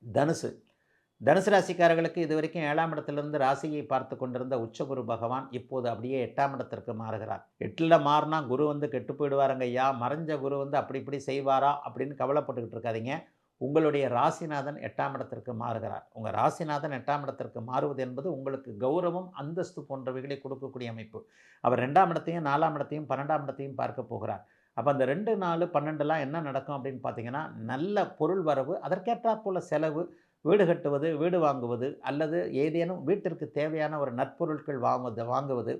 தனுசு ராசிக்காரர்களுக்கு இதுவரைக்கும் 7ஆம் இடத்திலிருந்து ராசியை பார்த்து கொண்டிருந்த உச்சகுரு பகவான் இப்போது அப்படியே 8ஆம் இடத்திற்கு மாறுகிறார். 8ல் மாறினா குரு வந்து கெட்டு போயிடுவாருங்க ஐயா, மறைஞ்ச குரு வந்து அப்படி இப்படி செய்வாரா அப்படின்னு கவலைப்பட்டுக்கிட்டு இருக்காதீங்க. உங்களுடைய ராசிநாதன் 8ஆம் இடத்திற்கு மாறுகிறார். உங்கள் ராசிநாதன் 8ஆம் இடத்திற்கு மாறுவது என்பது உங்களுக்கு கௌரவம், அந்தஸ்து போன்றவைகளை கொடுக்கக்கூடிய அமைப்பு. அவர் 2ஆம் இடத்தையும் 4ஆம் இடத்தையும் 12ஆம் இடத்தையும் பார்க்க போகிறார். அப்போ அந்த 2, 4, 12 என்ன நடக்கும் அப்படின்னு பார்த்தீங்கன்னா, நல்ல பொருள் வரவு, அதற்கேற்றாற் போல செலவு, வீடு கட்டுவது, வீடு வாங்குவது, அல்லது ஏதேனும் வீட்டிற்கு தேவையான ஒரு நற்பொருட்கள் வாங்குவது,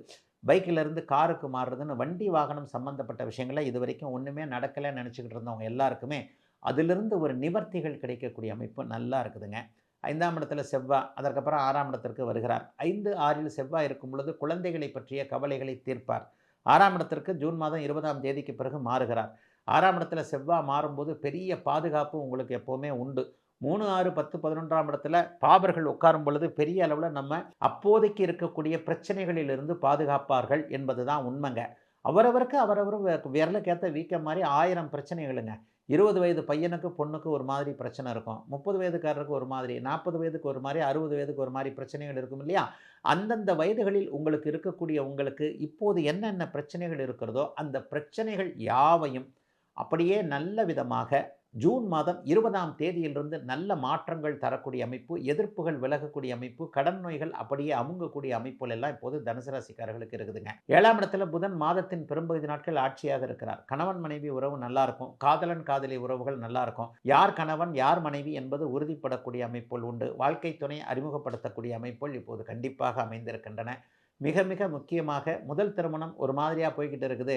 பைக்கிலிருந்து காருக்கு மாறுறதுன்னு வண்டி வாகனம் சம்பந்தப்பட்ட விஷயங்களை இது வரைக்கும் ஒன்றுமே நடக்கலைன்னு நினச்சிக்கிட்டு இருந்தவங்க எல்லாருக்குமே அதிலிருந்து ஒரு நிவர்த்திகள் கிடைக்கக்கூடிய அமைப்பு நல்லா இருக்குதுங்க. 5ஆம் இடத்துல செவ்வாய், அதற்கப்புறம் 6ஆம் இடத்திற்கு வருகிறார். 5, 6ல் செவ்வாய் இருக்கும் பொழுது குழந்தைகளை பற்றிய கவலைகளை தீர்ப்பார். 6ஆம் இடத்திற்கு ஜூன் மாதம் 20ஆம் தேதிக்கு பிறகு மாறுகிறார். 6ஆம் இடத்துல செவ்வாய் மாறும்போது பெரிய பாதுகாப்பு உங்களுக்கு எப்போவுமே உண்டு. 3, 6, 10, 11ஆம் இடத்துல பாபர்கள் உட்காரும் பொழுது பெரிய அளவில் நம்ம அப்போதைக்கு இருக்கக்கூடிய பிரச்சனைகளிலிருந்து பாதுகாப்பார்கள் என்பது தான் உண்மைங்க. அவரவருக்கு அவரவர் விரலுக்கேற்ற வீக்கம் மாதிரி 1000 பிரச்சனைகளுங்க. 20 வயது பையனுக்கு பொண்ணுக்கு ஒரு மாதிரி பிரச்சனை இருக்கும், 30 வயதுக்காரருக்கு ஒரு மாதிரி, 40 வயதுக்கு ஒரு மாதிரி, 60 வயதுக்கு ஒரு மாதிரி பிரச்சனைகள் இருக்கும் இல்லையா? அந்தந்த வயதுகளில் உங்களுக்கு இருக்கக்கூடிய உங்களுக்கு இப்போது என்னென்ன பிரச்சனைகள் இருக்கிறதோ அந்த பிரச்சனைகள் யாவையும் அப்படியே நல்ல விதமாக ஜூன் மாதம் 20ஆம் தேதியிலிருந்து நல்ல மாற்றங்கள் தரக்கூடிய அமைப்பு, எதிர்ப்புகள் விலகக்கூடிய அமைப்பு, கடன் நோய்கள் அப்படியே அமுங்கக்கூடிய அமைப்புகள் எல்லாம் இப்போது தனுசு ராசிக்காரர்களுக்கு இருக்குதுங்க. 7ஆம் இடத்துல புதன் மாதத்தின் பெரும்பகுதி நாட்கள் ஆட்சியாக இருக்கிறார். கணவன் மனைவி உறவு நல்லா இருக்கும். காதலன் காதலி உறவுகள் நல்லா இருக்கும். யார் கணவன் யார் மனைவி என்பது உறுதிப்படக்கூடிய அமைப்புகள் உண்டு. வாழ்க்கை துணை அறிமுகப்படுத்தக்கூடிய அமைப்புகள் இப்போது கண்டிப்பாக அமைந்திருக்கின்றன. மிக மிக முக்கியமாக முதல் திருமணம் ஒரு மாதிரியாக போய்கிட்டு இருக்குது,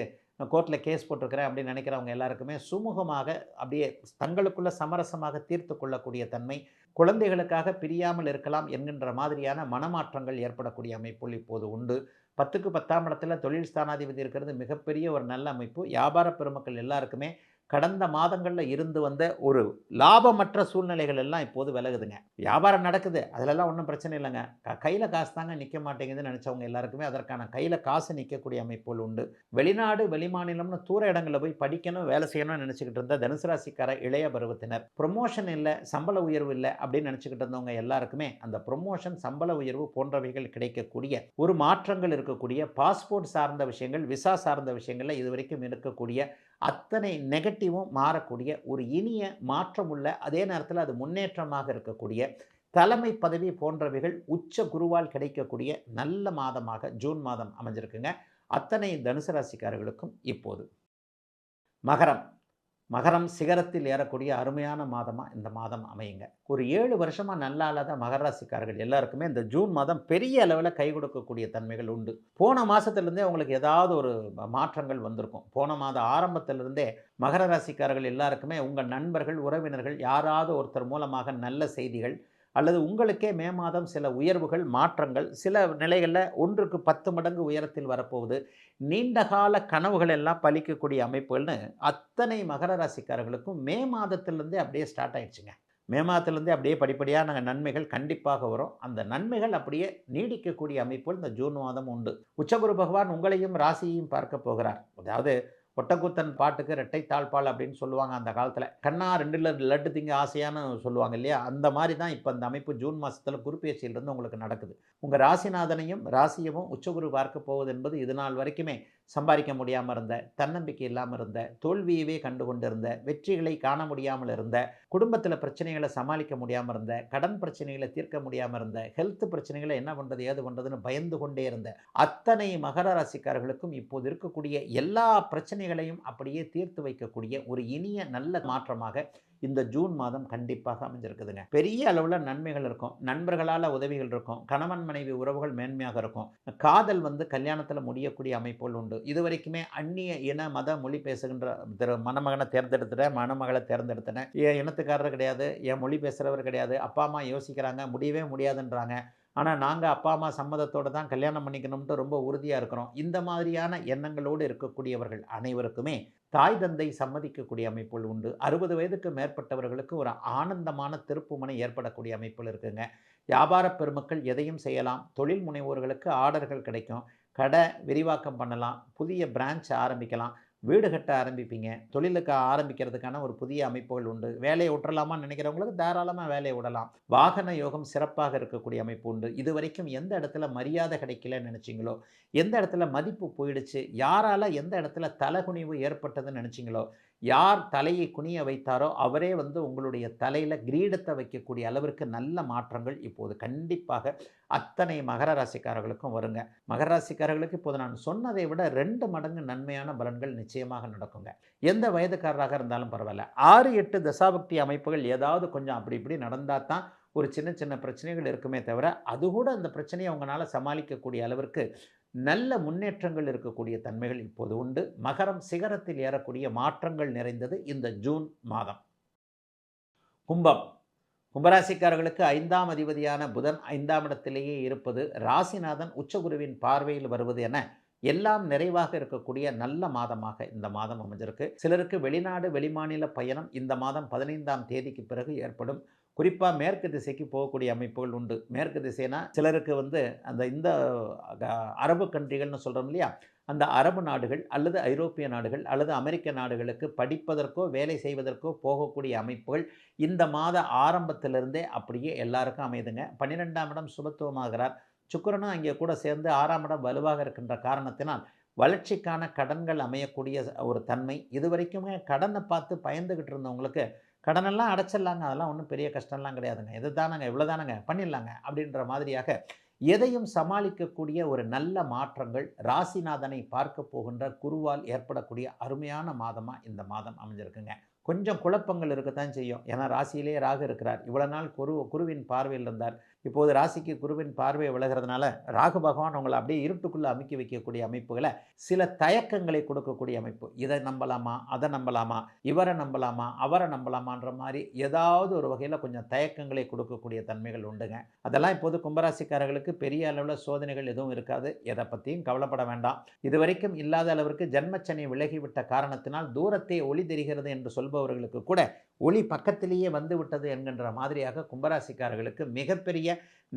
கோர்ட்டில் கேஸ் போட்டிருக்கிறேன் அப்படின்னு நினைக்கிறவங்க எல்லாருக்குமே சுமூகமாக அப்படியே தங்களுக்குள்ள சமரசமாக தீர்த்து கொள்ளக்கூடிய தன்மை, குழந்தைகளுக்காக பிரியாமல் இருக்கலாம் என்கின்ற மாதிரியான மனமாற்றங்கள் ஏற்படக்கூடிய அமைப்புகள் இப்போது உண்டு. 10க்கு 10ஆம் இடத்துல தொழில் ஸ்தானாதிபதி இருக்கிறது மிகப்பெரிய ஒரு நல்ல அமைப்பு. வியாபார பெருமக்கள் எல்லாருக்குமே கடந்த மாதங்களில் இருந்து வந்த ஒரு லாபமற்ற சூழ்நிலைகள் எல்லாம் இப்போது விலகுதுங்க. வியாபாரம் நடக்குது, அதிலெல்லாம் ஒன்றும் பிரச்சனை இல்லைங்க. கையில் காசு தாங்க நிற்க மாட்டேங்குதுன்னு நினச்சவங்க எல்லாருக்குமே அதற்கான கையில் காசு நிற்கக்கூடிய அமைப்புகள் உண்டு. வெளிநாடு வெளிமாநிலம்னு தூர இடங்களில் போய் படிக்கணும் வேலை செய்யணும்னு நினச்சிக்கிட்டு இருந்த தனுசு ராசிக்கார இளைய பருவத்தினர், ப்ரொமோஷன் இல்லை சம்பள உயர்வு இல்லை அப்படின்னு நினச்சிக்கிட்டு இருந்தவங்க எல்லாருக்குமே அந்த ப்ரொமோஷன் சம்பள உயர்வு போன்றவைகள் கிடைக்கக்கூடிய ஒரு மாற்றங்கள் இருக்கக்கூடிய, பாஸ்போர்ட் சார்ந்த விஷயங்கள், விசா சார்ந்த விஷயங்களில் இதுவரைக்கும் இருக்கக்கூடிய அத்தனை நெகட்டிவும் மாறக்கூடிய ஒரு இனிய மாற்றமுள்ள, அதே நேரத்தில் அது முன்னேற்றமாக இருக்கக்கூடிய தலைமை பதவி போன்றவைகள் உச்ச குருவால் கிடைக்கக்கூடிய நல்ல மாதமாக ஜூன் மாதம் அமைஞ்சிருக்குங்க. அத்தனை தனுசு ராசிக்காரர்களுக்கும் இப்போது மகரம் சிகரத்தில் ஏறக்கூடிய அருமையான மாதமாக இந்த மாதம் அமையுங்க. ஒரு 7 வருஷமாக நல்லா இல்லாத மகர ராசிக்காரர்கள் எல்லாருக்குமே இந்த ஜூன் மாதம் பெரிய அளவில் கை கொடுக்கக்கூடிய தன்மைகள் உண்டு. போன மாதத்துலேருந்தே உங்களுக்கு ஏதாவது ஒரு மாற்றங்கள் வந்திருக்கும். போன மாதம் ஆரம்பத்திலிருந்தே மகர ராசிக்காரர்கள் எல்லாருக்குமே உங்கள் நண்பர்கள் உறவினர்கள் யாராவது ஒருத்தர் மூலமாக நல்ல செய்திகள், அல்லது உங்களுக்கே மே மாதம் சில உயர்வுகள் மாற்றங்கள், சில நிலைகளில் 1க்கு 10 மடங்கு உயரத்தில் வரப்போகுது, நீண்டகால கனவுகள் எல்லாம் பலிக்கக்கூடிய அமைப்புகள்னு அத்தனை மகர ராசிக்காரர்களுக்கும் மே மாதத்திலிருந்தே அப்படியே ஸ்டார்ட் ஆயிடுச்சுங்க. மே மாதத்திலிருந்தே அப்படியே படிப்படியாக நாங்கள் நன்மைகள் கண்டிப்பாக வரும். அந்த நன்மைகள் அப்படியே நீடிக்கக்கூடிய அமைப்புகள் இந்த ஜூன் மாதம் உண்டு. உச்சகுரு பகவான் உங்களையும் ராசியையும் பார்க்க போகிறார். அதாவது ஒட்டக்கூத்தன் பாட்டுக்கு ரெட்டை தாழ்பால் அப்படின்னு சொல்லுவாங்க அந்த காலத்தில். கண்ணா 2 லட்டு திங்க ஆசையான்னு சொல்லுவாங்க இல்லையா? அந்த மாதிரி தான் இப்போ இந்த அமைப்பு ஜூன் மாதத்தில் குருப்பெயர்ச்சியிலிருந்து உங்களுக்கு நடக்குது. உங்கள் ராசிநாதனையும் ராசியவும் உச்சகுரு பார்க்க போவது என்பது இது நாள் வரைக்குமே சம்பாதிக்க முடியாமல் இருந்த, தன்னம்பிக்கை இல்லாமல் இருந்த, தோல்வியவே கண்டு கொண்டிருந்த, வெற்றிகளை காண முடியாமல் இருந்த, குடும்பத்தில் பிரச்சனைகளை சமாளிக்க முடியாமல் இருந்த, கடன் பிரச்சனைகளை தீர்க்க முடியாமல் இருந்த, ஹெல்த் பிரச்சனைகளை என்ன பண்ணுறது ஏது பண்ணுறதுன்னு பயந்து கொண்டே இருந்த அத்தனை மகர ராசிக்காரர்களுக்கும் இப்போது இருக்கக்கூடிய எல்லா பிரச்சனைகளையும் அப்படியே தீர்த்து வைக்கக்கூடிய ஒரு இனிய நல்ல மாற்றமாக இந்த ஜூன் மாதம் கண்டிப்பாக அமைஞ்சிருக்குதுங்க. பெரிய அளவில் நன்மைகள் இருக்கும், நண்பர்களால் உதவிகள் இருக்கும், கணவன் மனைவி உறவுகள் மேன்மையாக இருக்கும், காதல் கல்யாணத்தில் முடியக்கூடிய அமைப்புகள் உண்டு. இதுவரைக்குமே அந்நிய இன மத மொழி பேசுகின்ற மணமகனை தேர்ந்தெடுத்துட்டேன், மணமகளை தேர்ந்தெடுத்தேன், என் இனத்துக்காரர் கிடையாது, என் மொழி பேசுகிறவர் கிடையாது, அப்பா அம்மா யோசிக்கிறாங்க முடியவே முடியாதுன்றாங்க, ஆனால் நாங்கள் அப்பா அம்மா சம்மதத்தோடு தான் கல்யாணம் பண்ணிக்கணும்ட்டு ரொம்ப உறுதியாக இருக்கிறோம். இந்த மாதிரியான எண்ணங்களோடு இருக்கக்கூடியவர்கள் அனைவருக்குமே தாய் தந்தை சம்மதிக்கக்கூடிய அமைப்புகள் உண்டு. 60 வயதுக்கு மேற்பட்டவர்களுக்கு ஒரு ஆனந்தமான திருப்புமுனை ஏற்படக்கூடிய அமைப்புகள் இருக்குங்க. வியாபார பெருமக்கள் எதையும் செய்யலாம். தொழில் முனைவோர்களுக்கு ஆர்டர்கள் கிடைக்கும். கடை விரிவாக்கம் பண்ணலாம், புதிய பிரான்ச் ஆரம்பிக்கலாம், வீடு கட்ட ஆரம்பிப்பீங்க, தொழிலுக்கு ஆரம்பிக்கிறதுக்கான ஒரு புதிய அமைப்புகள் உண்டு. வேலையை விட்டுறலாமான்னு நினைக்கிறவங்களுக்கு தாராளமாக வேலையை விடலாம். வாகன யோகம் சிறப்பாக இருக்கக்கூடிய அமைப்பு உண்டு. இது வரைக்கும் எந்த இடத்துல மரியாதை கிடைக்கலன்னு நினச்சிங்களோ, எந்த இடத்துல மதிப்பு போயிடுச்சு, யாரால் எந்த இடத்துல தலகுனிவு ஏற்பட்டதுன்னு நினச்சிங்களோ, யார் தலையை குனிய வைத்தாரோ அவரே உங்களுடைய தலையில் கிரீடத்தை வைக்கக்கூடிய அளவிற்கு நல்ல மாற்றங்கள் இப்போது கண்டிப்பாக அத்தனை மகர ராசிக்காரர்களுக்கும் வருங்க. மகர ராசிக்காரர்களுக்கு இப்போது நான் சொன்னதை விட 2 மடங்கு நன்மையான பலன்கள் நிச்சயமாக நடக்குங்க. எந்த வயதுக்காரராக இருந்தாலும் பரவாயில்ல. 6, 8 தசாபக்தி அமைப்புகள் ஏதாவது கொஞ்சம் அப்படி இப்படி நடந்தால் தான் ஒரு சின்ன சின்ன பிரச்சனைகள் இருக்குமே தவிர, அது கூட அந்த பிரச்சனையை அவங்களால சமாளிக்கக்கூடிய அளவிற்கு நல்ல முன்னேற்றங்கள் இருக்கக்கூடிய தன்மைகள் இப்போது உண்டு. மகரம் சிகரத்தில் ஏறக்கூடிய மாற்றங்கள் நிறைந்தது இந்த ஜூன் மாதம். கும்பம், கும்பராசிக்காரர்களுக்கு 5ஆம் அதிபதியான புதன் 5ஆம் இடத்திலேயே இருப்பது, ராசிநாதன் உச்சகுருவின் பார்வையில் வருவது என எல்லாம் நிறைவாக இருக்கக்கூடிய நல்ல மாதமாக இந்த மாதம் அமைஞ்சிருக்கு. சிலருக்கு வெளிநாடு வெளிமாநில பயணம் இந்த மாதம் 15ஆம் தேதிக்கு பிறகு ஏற்படும். குறிப்பாக மேற்கு திசைக்கு போகக்கூடிய அமைப்புகள் உண்டு. மேற்கு திசைனா சிலருக்கு இந்த அரபு கண்ட்ரிகள்னு சொல்கிறோம் இல்லையா, அந்த அரபு நாடுகள் அல்லது ஐரோப்பிய நாடுகள் அல்லது அமெரிக்க நாடுகளுக்கு படிப்பதற்கோ வேலை செய்வதற்கோ போகக்கூடிய அமைப்புகள் இந்த மாத ஆரம்பத்திலிருந்தே அப்படியே எல்லாருக்கும் அமையுதுங்க. 12ஆம் இடம் சுபத்துவமாகிறார். சுக்கிரனும் அங்கே கூட சேர்ந்து 6ஆம் இடம் வலுவாக இருக்கின்ற காரணத்தினால் வளர்ச்சிக்கான கடன்கள் அமையக்கூடிய ஒரு தன்மை. இதுவரைக்குமே கடனை பார்த்து பயந்துக்கிட்டு இருந்தவங்களுக்கு கடனெல்லாம் அடைச்சிடலாங்க, அதெல்லாம் ஒன்றும் பெரிய கஷ்டம்லாம் கிடையாதுங்க, இது தானங்க இவ்வளோ தானங்க பண்ணிடலாங்க அப்படின்ற மாதிரியாக எதையும் சமாளிக்கக்கூடிய ஒரு நல்ல மாற்றங்கள் ராசிநாதனை பார்க்க போகின்ற குருவால் ஏற்படக்கூடிய அருமையான மாதமாக இந்த மாதம் அமைஞ்சிருக்குங்க. கொஞ்சம் குழப்பங்கள் இருக்கத்தான் செய்யும். ஏன்னா ராசியிலே ராகு இருக்கிறார். இவ்வளோ நாள் குருவின் பார்வையில் இருந்தார். இப்போது ராசிக்கு குருவின் பார்வையை விலகிறதுனால ராகு பகவான் உங்களை அப்படியே இருட்டுக்குள்ளே அமுக்கி வைக்கக்கூடிய அமைப்புகளை, சில தயக்கங்களை கொடுக்கக்கூடிய அமைப்பு. இதை நம்பலாமா, அதை நம்பலாமா, இவரை நம்பலாமா, அவரை நம்பலாமான்ற மாதிரி ஏதாவது ஒரு வகையில் கொஞ்சம் தயக்கங்களை கொடுக்கக்கூடிய தன்மைகள் உண்டுங்க. அதெல்லாம் இப்போது கும்பராசிக்காரர்களுக்கு பெரிய அளவில் சோதனைகள் எதுவும் இருக்காது. எதை பற்றியும் கவலைப்பட வேண்டாம். இதுவரைக்கும் இல்லாத அளவிற்கு ஜன்மச்சனி விலகிவிட்ட காரணத்தினால் தூரத்தை ஒளி தெரிகிறது என்று சொல்பவர்களுக்கு கூட ஒளி பக்கத்திலேயே வந்து விட்டது என்கின்ற மாதிரியாக கும்பராசிக்காரர்களுக்கு மிகப்பெரிய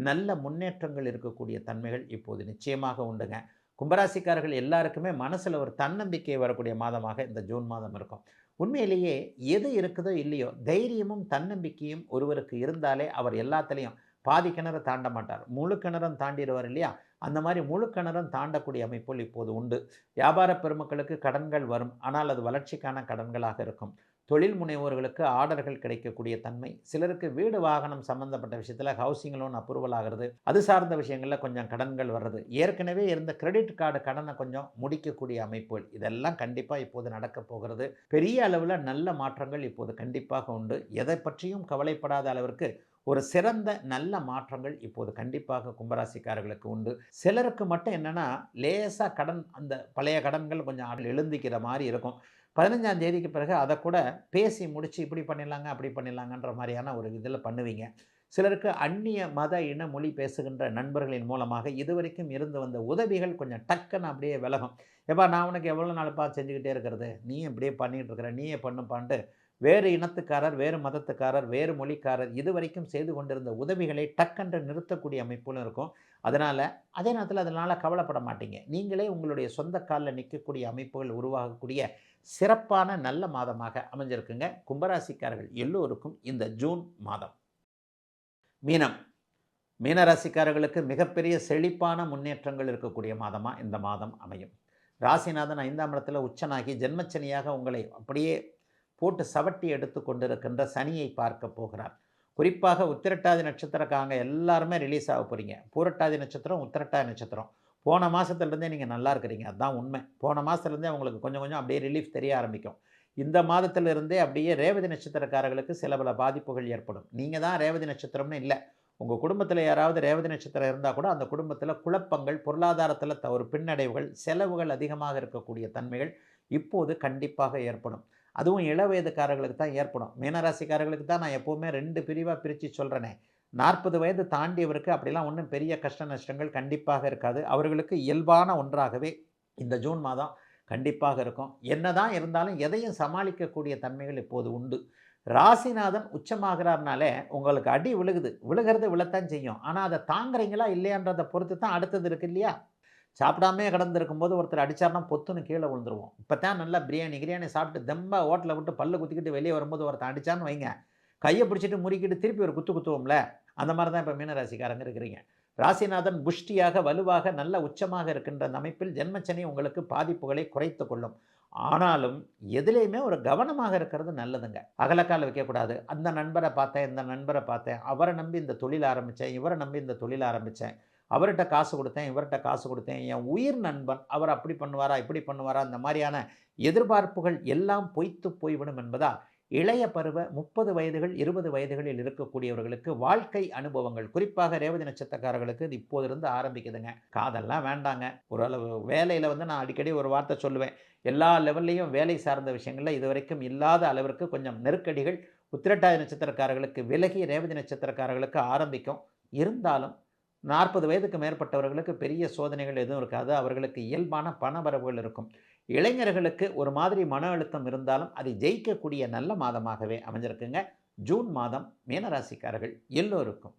நல்ல முன்னேற்றங்கள் இருக்கக்கூடிய தன்மைகள் இப்போது நிச்சயமாக உண்டுங்க. கும்பராசிக்காரர்கள் எல்லாருக்குமே மனசில் ஒரு தன்னம்பிக்கை வரக்கூடிய மாதமாக இந்த ஜூன் மாதம் இருக்கும். உண்மையிலேயே எது இருக்குதோ இல்லையோ தைரியமும் தன்னம்பிக்கையும் ஒருவருக்கு இருந்தாலே அவர் எல்லாத்துலேயும் பாதி கிணறு தாண்ட மாட்டார், முழு கிணறும் தாண்டிடுவார் இல்லையா? அந்த மாதிரி முழு கிணறும் தாண்டக்கூடிய அமைப்புகள் இப்போது உண்டு. வியாபார பெருமக்களுக்கு கடன்கள் வரும், ஆனால் அது வளர்ச்சிக்கான கடன்களாக இருக்கும். தொழில் முனைவோர்களுக்கு ஆர்டர்கள் கிடைக்கக்கூடிய தன்மை. சிலருக்கு வீடு வாகனம் சம்பந்தப்பட்ட விஷயத்தில் ஹவுசிங் லோன் அப்ரூவல் ஆகிறது, அது சார்ந்த விஷயங்களில் கொஞ்சம் கடன்கள் வர்றது, ஏற்கனவே இருந்த கிரெடிட் கார்டு கடனை கொஞ்சம் முடிக்கக்கூடிய அமைப்புகள், இதெல்லாம் கண்டிப்பாக இப்போது நடக்க போகிறது. பெரிய அளவில் நல்ல மாற்றங்கள் இப்போது கண்டிப்பாக உண்டு. எதை பற்றியும் கவலைப்படாத அளவிற்கு ஒரு சிறந்த நல்ல மாற்றங்கள் இப்போது கண்டிப்பாக கும்பராசிக்காரர்களுக்கு உண்டு. சிலருக்கு மட்டும் என்னென்னா லேசாக கடன், அந்த பழைய கடன்கள் கொஞ்சம் எழுந்திக்கிற மாதிரி இருக்கும். 15ஆம் தேதிக்கு பிறகு அதை கூட பேசி முடித்து இப்படி பண்ணிடலாங்க அப்படி பண்ணிடலாங்கன்ற மாதிரியான ஒரு இதில் பண்ணுவீங்க. சிலருக்கு அந்நிய மத இன மொழி பேசுகின்ற நண்பர்களின் மூலமாக இதுவரைக்கும் இருந்து வந்த உதவிகள் கொஞ்சம் டக்குன்னு அப்படியே விலகும். எப்பா நான் உனக்கு எவ்வளோ நாளுப்பா செஞ்சுக்கிட்டே இருக்கிறது, நீ இப்படியே பண்ணிகிட்டு இருக்கிற, நீயே பண்ணுப்பான்ட்டு வேறு இனத்துக்காரர், வேறு மதத்துக்காரர், வேறு மொழிக்காரர் இதுவரைக்கும் செய்து கொண்டிருந்த உதவிகளை டக்கென்று நிறுத்தக்கூடிய அமைப்புகளும் இருக்கும். அதே நேரத்தில் அதனால் கவலைப்பட மாட்டீங்க. நீங்களே உங்களுடைய சொந்த காலில் நிற்கக்கூடிய அமைப்புகள் உருவாகக்கூடிய சிறப்பான நல்ல மாதமாக அமைஞ்சிருக்குங்க. கும்பராசிக்காரர்கள் எல்லோருக்கும் இந்த ஜூன் மாதம். மீனம். மீனராசிக்காரர்களுக்கு மிகப்பெரிய செழிப்பான முன்னேற்றங்கள் இருக்கக்கூடிய மாதமாக இந்த மாதம் அமையும். ராசிநாதன் 5ஆம் இடத்துல உச்சனாகி ஜென்மச்சனியாக உங்களை அப்படியே போட்டு சவட்டி எடுத்து கொண்டிருக்கின்ற சனியை பார்க்க போகிறார். குறிப்பாக உத்திரட்டாதி நட்சத்திரக்காரங்க எல்லாருமே ரிலீஸ் ஆக போகிறீங்க. பூரட்டாதி நட்சத்திரம், உத்திரட்டாதி நட்சத்திரம் போன மாதத்துலேருந்தே நீங்கள் நல்லா இருக்கிறீங்க. அதுதான் உண்மை. போன மாதத்துலேருந்தே உங்களுக்கு கொஞ்சம் கொஞ்சம் அப்படியே ரிலீஃப் தெரிய ஆரம்பிக்கும். இந்த மாதத்திலிருந்தே அப்படியே ரேவதி நட்சத்திரக்காரர்களுக்கு சில பல பாதிப்புகள் ஏற்படும். நீங்கள் தான் ரேவதி நட்சத்திரம்னு இல்லை, உங்கள் குடும்பத்தில் யாராவது ரேவதி நட்சத்திரம் இருந்தால் கூட அந்த குடும்பத்தில் குழப்பங்கள், பொருளாதாரத்தில் ஒரு பின்னடைவுகள், செலவுகள் அதிகமாக இருக்கக்கூடிய தன்மைகள் இப்போது கண்டிப்பாக ஏற்படும். அதுவும் இளவயதுக்காரர்களுக்கு தான் ஏற்படும். மீனராசிக்காரர்களுக்கு தான் நான் எப்போவுமே 2 பிரிவாக பிரித்து சொல்கிறேனே. 40 வயது தாண்டியவருக்கு அப்படிலாம் ஒன்றும் பெரிய கஷ்ட நஷ்டங்கள் கண்டிப்பாக இருக்காது. அவர்களுக்கு இயல்பான ஒன்றாகவே இந்த ஜூன் மாதம் கண்டிப்பாக இருக்கும். என்னதான் இருந்தாலும் எதையும் சமாளிக்கக்கூடிய தன்மைகள் இப்போது உண்டு. ராசிநாதன் உச்சமாகிறார்னாலே உங்களுக்கு அடி விழுகிறது விழத்தான் செய்யும். ஆனால் அதை தாங்குறீங்களா இல்லையான்றதை பொறுத்து தான் அடுத்தது இருக்குது இல்லையா? சாப்பிடாமே கடந்திருக்கும் போது ஒருத்தர் அடித்தார்னா பொத்துன்னு கீழே விழுந்துருவோம். இப்போ தான் நல்லா கிரியாணி சாப்பிட்டு தெம்பா ஹோட்டலில் விட்டு பல்லு குத்திக்கிட்டு வெளியே வரும்போது ஒருத்தர் அடித்தான்னு வைங்க, கையை பிடிச்சிட்டு முறுக்கிட்டு திருப்பி ஒரு குத்துவோம்ல, அந்த மாதிரி தான் இப்போ மீனராசிக்காரங்க இருக்கிறீங்க. ராசிநாதன் புஷ்டியாக வலுவாக நல்ல உச்சமாக இருக்கின்ற அந்த அமைப்பில் ஜென்மச்சனி உங்களுக்கு பாதிப்புகளை குறைத்து கொள்ளும். ஆனாலும் எதுலேயுமே ஒரு கவனமாக இருக்கிறது நல்லதுங்க. அகலக்கால் வைக்கக்கூடாது. அந்த நண்பரை பார்த்தேன், இந்த நண்பரை பார்த்தேன், அவரை நம்பி இந்த தொழில் ஆரம்பித்தேன், இவரை நம்பி இந்த தொழில் ஆரம்பித்தேன், அவர்கிட்ட காசு கொடுத்தேன், இவர்கிட்ட காசு கொடுத்தேன், என் உயிர் நண்பன் அவர் அப்படி பண்ணுவாரா இப்படி பண்ணுவாரா, இந்த மாதிரியான எதிர்பார்ப்புகள் எல்லாம் பொய்த்து போய்விடும் என்பதால் இளைய பருவ 30 வயதுகள் 20 வயதுகளில் இருக்கக்கூடியவர்களுக்கு வாழ்க்கை அனுபவங்கள், குறிப்பாக ரேவதி நட்சத்திரக்காரர்களுக்கு இது இப்போதிருந்து ஆரம்பிக்குதுங்க. காதெல்லாம் வேண்டாங்க. ஓரளவு வேலையில் நான் அடிக்கடி ஒரு வார்த்தை சொல்லுவேன். எல்லா லெவல்லையும் வேலை சார்ந்த விஷயங்களில் இதுவரைக்கும் இல்லாத அளவிற்கு கொஞ்சம் நெருக்கடிகள் உத்திரட்டாதி நட்சத்திரக்காரர்களுக்கு விலகி ரேவதி நட்சத்திரக்காரர்களுக்கு ஆரம்பிக்கும். இருந்தாலும் 40 வயதுக்கு மேற்பட்டவர்களுக்கு பெரிய சோதனைகள் எதுவும் இருக்காது. அவர்களுக்கு இயல்பான பண வரவுகள் இருக்கும். இளைஞர்களுக்கு ஒரு மாதிரி மன அழுத்தம் இருந்தாலும் அதை ஜெயிக்கக்கூடிய நல்ல மாதமாகவே அமைஞ்சிருக்குங்க ஜூன் மாதம் மீனராசிக்காரர்கள் எல்லோருக்கும்.